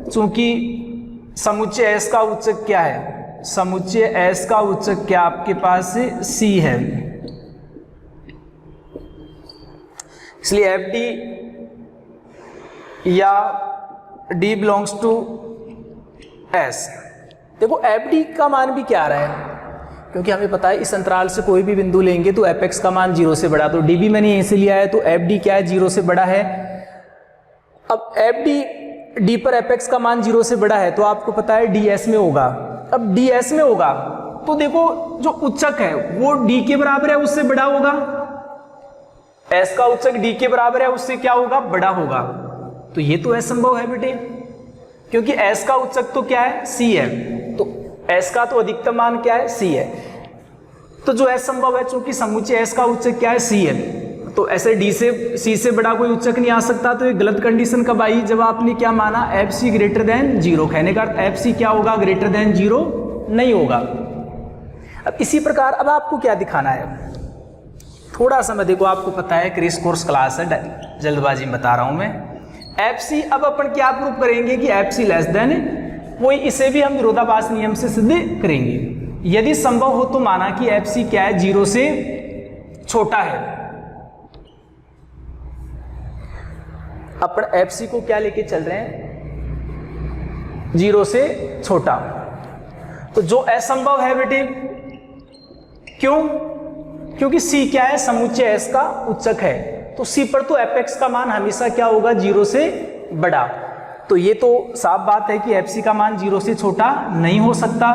चूंकि समुच्चय एस का उच्चक क्या है, समुच्चय एस का उच्चक क्या आपके पास सी है, इसलिए एफ डी या डी बिलोंग्स टू एस। देखो एफ डी का मान भी क्या आ रहा है, क्योंकि हमें पता है इस अंतराल से कोई भी बिंदु लेंगे तो एफ एक्स का मान 0 से बड़ा, तो डी भी मैंने यहीं से लिया है, तो एफ डी क्या है, 0 से बड़ा है। अब एफ डी पर एफ एक्स का मान 0 से बड़ा है, तो आपको पता है डी एस में होगा। अब डी एस में होगा तो देखो जो उच्चक है वो डी के बराबर है, उससे बड़ा होगा, एस का उच्चक डी के बराबर है, उससे क्या होगा, बड़ा होगा। तो ये तो असंभव है बेटे, क्योंकि एस का उच्चक तो क्या है, सी है, तो एस का तो अधिकतम मान क्या है, सी है। तो जो असंभव है, चूंकि समुच्चय एस का उच्चक क्या है, सी है, तो ऐसे डी से सी से बड़ा कोई उच्चक नहीं आ सकता। तो ये गलत कंडीशन कब आई, जब आपने क्या माना, एफ सी ग्रेटर देन 0। कहने का अर्थ एफ सी क्या होगा, ग्रेटर देन 0 नहीं होगा। अब इसी प्रकार अब आपको क्या दिखाना है, थोड़ा सा मैं देखो, आपको पता है क्रेश कोर्स क्लास है, जल्दबाजी में बता रहा हूं मैं। एफ सी अब अपन क्या प्रूव करेंगे कि एफ सी लेस देन, वही इसे भी हम विरोधाभास नियम से सिद्ध करेंगे। यदि संभव हो तो माना कि एफ सी क्या है, 0 से छोटा है। अपन एफ सी को क्या लेके चल रहे हैं, 0 से छोटा। तो जो असंभव है बेटे, क्यों, क्योंकि सी क्या है, समुच्चय एस का उच्चक है, तो सी पर तो एफ एक्स का मान हमेशा क्या होगा, 0 से बड़ा। तो ये तो साफ बात है कि एफ सी का मान 0 से छोटा नहीं हो सकता,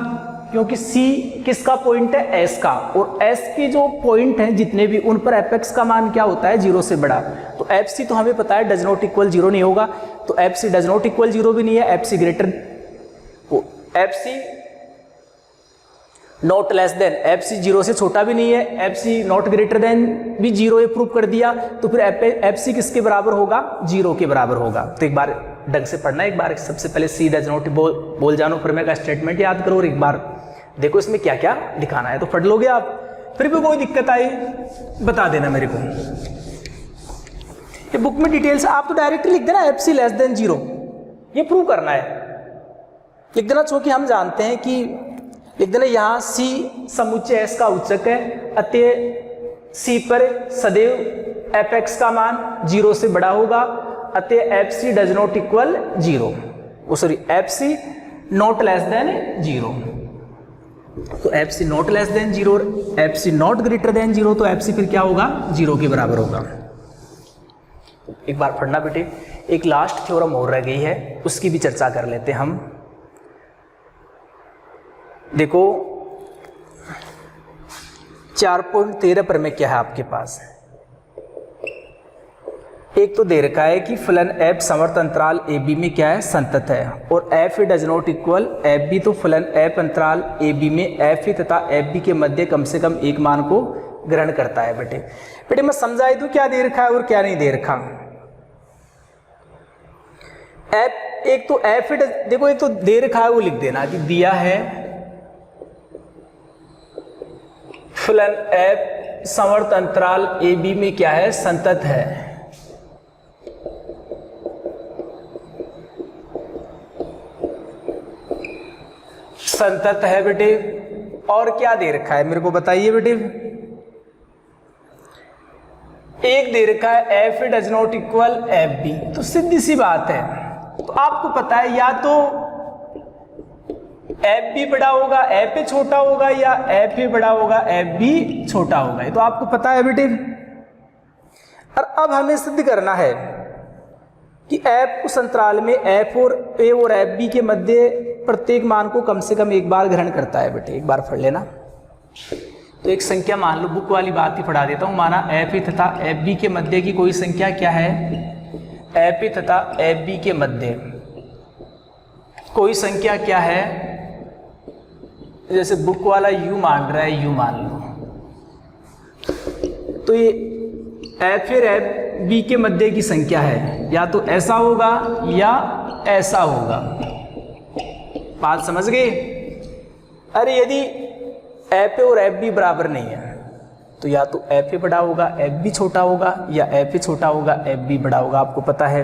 क्योंकि सी किसका पॉइंट है, एस का, और एस के जो पॉइंट हैं जितने भी, उन पर एफ एक्स का मान क्या होता है, 0 से बड़ा। तो एफ सी तो हमें पता है डज नॉट इक्वल 0 नहीं होगा, तो f c does not equal 0 भी नहीं है, f c greater, f c not less than, f c 0 से छोटा भी नहीं है, f c not greater than भी 0 ये प्रूव कर दिया, तो फिर एफ सी किसके बराबर होगा, 0 के बराबर होगा। तो एक बार ढंग से पढ़ना, एक बार सबसे पहले सी डज नॉट बोल जानो, फिर मैं का स्टेटमेंट याद करो और एक बार देखो इसमें क्या क्या दिखाना है, तो पढ़ लोगे आप। फिर भी कोई दिक्कत आई बता देना मेरे को, ये बुक में डिटेल्स आप तो डायरेक्टली लिख देना, एफ सी लेस देन 0 ये प्रूव करना है, लिख देना, क्योंकि हम जानते हैं कि लिख देना यहाँ सी समुच्चय एस का उच्चक है, अतः सी पर सदैव एफ एक्स का मान 0 से बड़ा होगा, अतः f c does not equal 0, sorry f c not less than 0। तो f c not less than 0, f c not greater than 0, तो एफ सी फिर क्या होगा, 0 के बराबर होगा। एक बार पढ़ना बेटे, एक लास्ट थ्योरम और रह गई है, उसकी भी चर्चा कर लेते हैं हम। देखो 4.13 पर में क्या है आपके पास, एक तो दे रखा है कि फलन एफ समवर्त अंतराल ए बी में क्या है, संतत है, और f a does not equal f b, तो फलन एफ अंतराल ए बी में एफ ए तथा एफ बी के मध्य कम से कम एक मान को ग्रहण करता है। बेटे मैं समझाई दूं क्या दे रखा है और क्या नहीं दे रखा। एफ, एक तो एफ ए, देखो एक तो दे रखा है वो लिख देना कि दिया है फलन एफ समवर्त अंतराल ए बी में क्या है, संतत है। संतत है बेटे, और क्या दे रखा है मेरे को बताइए बेटे। एक दे रखा है f a does not equal f b, तो सीधी सी बात है, तो आपको पता है या तो एफ बी बड़ा होगा एफ ए छोटा होगा, या एफ ए बड़ा होगा एफ बी छोटा होगा, ये तो आपको पता है बेटे। और अब हमें सिद्ध करना है कि एफ उस अंतराल में एफ और ए और एफ बी के मध्य प्रत्येक मान को कम से कम एक बार ग्रहण करता है। बेटे एक बार पढ़ लेना, तो एक संख्या मान लो, बुक वाली बात ही पढ़ा देता हूं, माना एफ ए तथा एफ बी के मध्य की कोई संख्या क्या है, एफ ए तथा एफ बी के मध्य कोई संख्या क्या है, जैसे बुक वाला यू मान रहा है, यू मान लो, तो ये एफ और एफ बी के मध्य की संख्या है, या तो ऐसा होगा या ऐसा होगा। बात समझ गए? अरे यदि एफ और एफ बी बराबर नहीं है तो या तो एफ ए बड़ा होगा एफ बी छोटा होगा, या एफ ए छोटा होगा एफ बी बड़ा होगा, आपको पता है।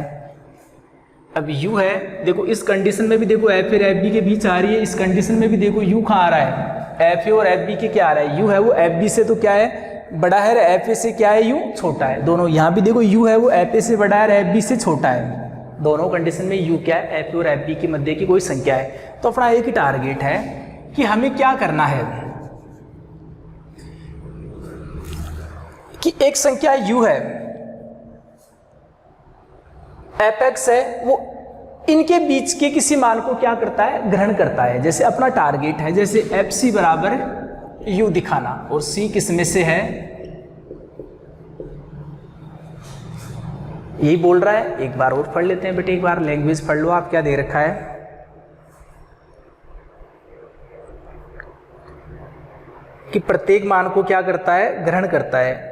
अब u है, देखो इस कंडीशन में भी देखो एफ और एफ बी के बीच आ रही है, इस कंडीशन में भी देखो u कहाँ आ रहा है, एफ ए और एफ बी के क्या आ रहा है, u है वो एफ बी से तो क्या है बड़ा है, एफ ए से क्या है u छोटा है। दोनों यहाँ भी देखो u है वो एफ ए से बड़ा है, एफ बी से छोटा है। दोनों कंडीशन में u क्या है, एफ ए और एफ बी के मध्य की कोई संख्या है। तो अपना एक ही टारगेट है कि हमें क्या करना है कि एक संख्या u है, एफ एक्स है, वो इनके बीच के किसी मान को क्या करता है, ग्रहण करता है। जैसे अपना टारगेट है, जैसे एफ सी बराबर यू दिखाना, और सी किस में से है, यही बोल रहा है। एक बार और पढ़ लेते हैं बेटे, एक बार लैंग्वेज पढ़ लो आप, क्या दे रखा है कि प्रत्येक मान को क्या करता है, ग्रहण करता है।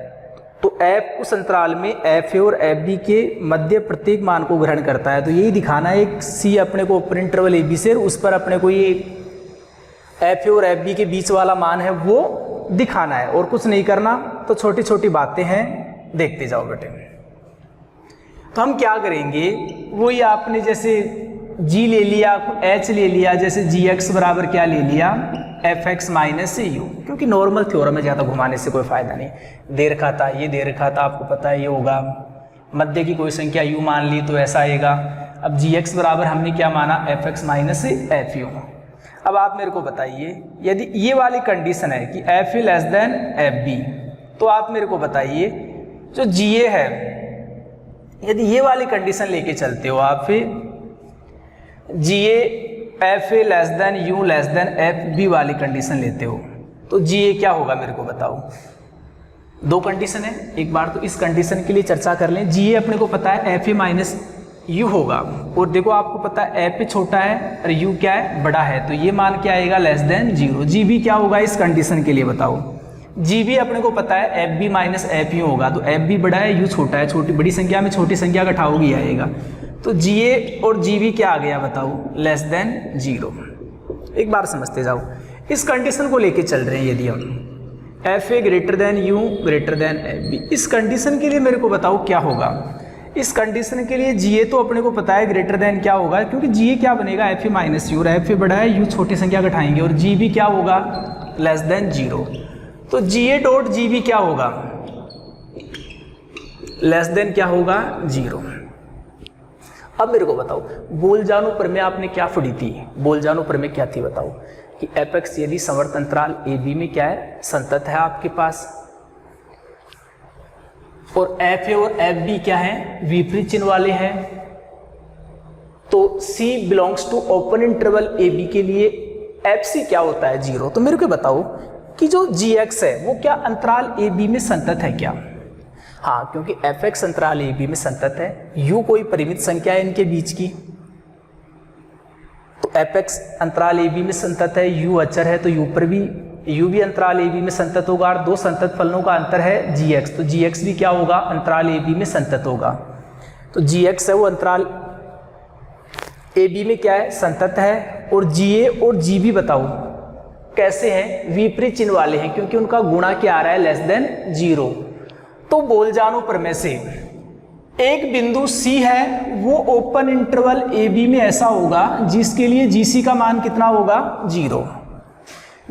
तो f उस अंतराल में एफ ए और एफ बी के मध्य प्रत्येक मान को ग्रहण करता है। तो यही दिखाना है, एक c अपने को ओपन इंटरवल ए बी से, उस पर अपने को ये एफ ए और एफ बी के बीच वाला मान है वो दिखाना है, और कुछ नहीं करना। तो छोटी छोटी बातें हैं, देखते जाओ बेटे। तो हम क्या करेंगे, वही आपने जैसे g ले लिया, h ले लिया, जैसे जी एक्स बराबर क्या ले लिया, एफ एक्स माइनस यू, क्योंकि नॉर्मल थ्योरम में ज़्यादा घुमाने से कोई फायदा नहीं। दे रखा था, ये दे रखा था, आपको पता है ये होगा, मध्य की कोई संख्या u मान ली तो ऐसा आएगा। अब जी एक्स बराबर हमने क्या माना, F x minus f you. अब आप मेरे को बताइए, यदि ये वाली कंडीशन है कि f a less than f b, तो आप मेरे को बताइए जो जी ए है, यदि ये वाली कंडीशन लेके चलते हो आप, फिर जी a f a less than u less than f b वाली कंडीशन लेते हो, तो जी ए क्या होगा मेरे को बताओ। दो कंडीशन है, एक बार तो इस कंडीशन के लिए चर्चा कर लें। जी ए अपने को पता है एफ ए माइनस यू होगा, और देखो आपको पता है एफ ए छोटा है और यू क्या है, बड़ा है, तो ये मान क्या आएगा, less than zero. G b क्या होगा इस कंडीशन के लिए बताओ। जी बी अपने को पता है f b minus f u होगा, तो एफ बी बड़ा है, यू छोटा है, छोटी बड़ी संख्या में छोटी संख्या का घटाओगी आएगा, तो जी ए और जी बी क्या आ गया बताओ, लेस देन जीरो। एक बार समझते जाओ, इस कंडीशन को लेके चल रहे हैं। यदि हम f a greater than u greater than f b, इस कंडीशन के लिए मेरे को बताओ क्या होगा। इस कंडीशन के लिए जी ए तो अपने को पता है ग्रेटर देन क्या होगा, क्योंकि जी ए क्या बनेगा, एफ ए माइनस यू, और एफ ए बड़ा है, यू छोटी संख्या घटाएंगे, और जी बी क्या होगा, लेस देन जीरो। तो जी ए डॉट जी बी क्या होगा, लेस देन क्या होगा, जीरो। अब मेरे को बताओ, बोल जानो पर में आपने क्या पढ़ी थी, बोल जानो पर में क्या थी बताओ, कि एफ एक्स यदि समवर्त अंतराल ए बी में क्या है, संतत है आपके पास, और एफ ए और एफ बी क्या है, विपरीत चिन्ह वाले हैं, तो c belongs to open interval a b के लिए एफ सी क्या होता है, जीरो। तो मेरे को बताओ कि जो जी एक्स है वो क्या अंतराल ए बी में संतत है क्या। हाँ, क्योंकि एफ एक्स अंतराल ए बी में संतत है, यू कोई परिमित संख्या है इनके बीच की, तो एफ एक्स अंतराल ए बी में संतत है, यू अचर है, तो यू भी अंतराल ए बी में संतत होगा, और दो संतत फलनों का अंतर है जी एक्स, तो जी एक्स भी क्या होगा, अंतराल ए बी में संतत होगा। तो जी एक्स है वो अंतराल ए बी में क्या है, संतत है, और जी ए और जी बी बताओ कैसे हैं, विपरीत चिन्ह वाले हैं, क्योंकि उनका गुणा क्या आ रहा है, लेस देन जीरो। तो बोल जानो पर में से एक बिंदु C है, वो ओपन इंटरवल ए बी में ऐसा होगा जिसके लिए GC का मान कितना होगा, जीरो।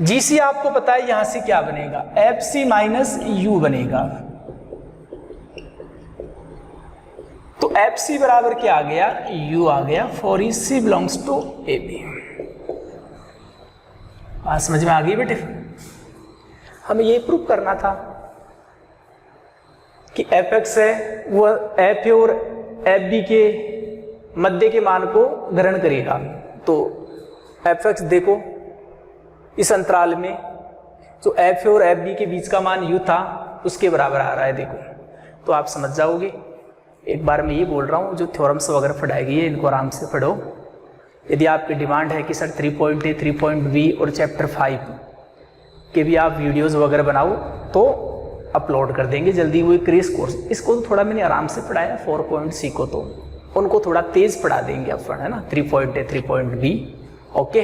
GC आपको पता है यहां से क्या बनेगा, FC माइनस यू बनेगा। तो FC बराबर क्या आ गया, U आ गया, for C belongs to a b. बात समझ में आ गई बेटे। हमें ये प्रूव करना था कि एफ एक्स है वो एफ ए और एफ बी के मध्य के मान को ग्रहण करेगा। तो एफ एक्स देखो इस अंतराल में जो एफ ए और एफ बी के बीच का मान यू था उसके बराबर आ रहा है, देखो तो आप समझ जाओगे। एक बार मैं ये बोल रहा हूँ, जो थ्योरम्स वगैरह पढ़ाई गई है इनको आराम से पढ़ो। यदि आपकी डिमांड है कि सर 3.A 3.B और चैप्टर 5 के भी आप वीडियोस वगैरह बनाओ, तो अपलोड कर देंगे जल्दी वो क्रेश कोर्स। इसको तो थोड़ा मैंने आराम से पढ़ाया 4.C को, तो उनको थोड़ा तेज पढ़ा देंगे अपन, है ना, 3.A 3.B। ओके।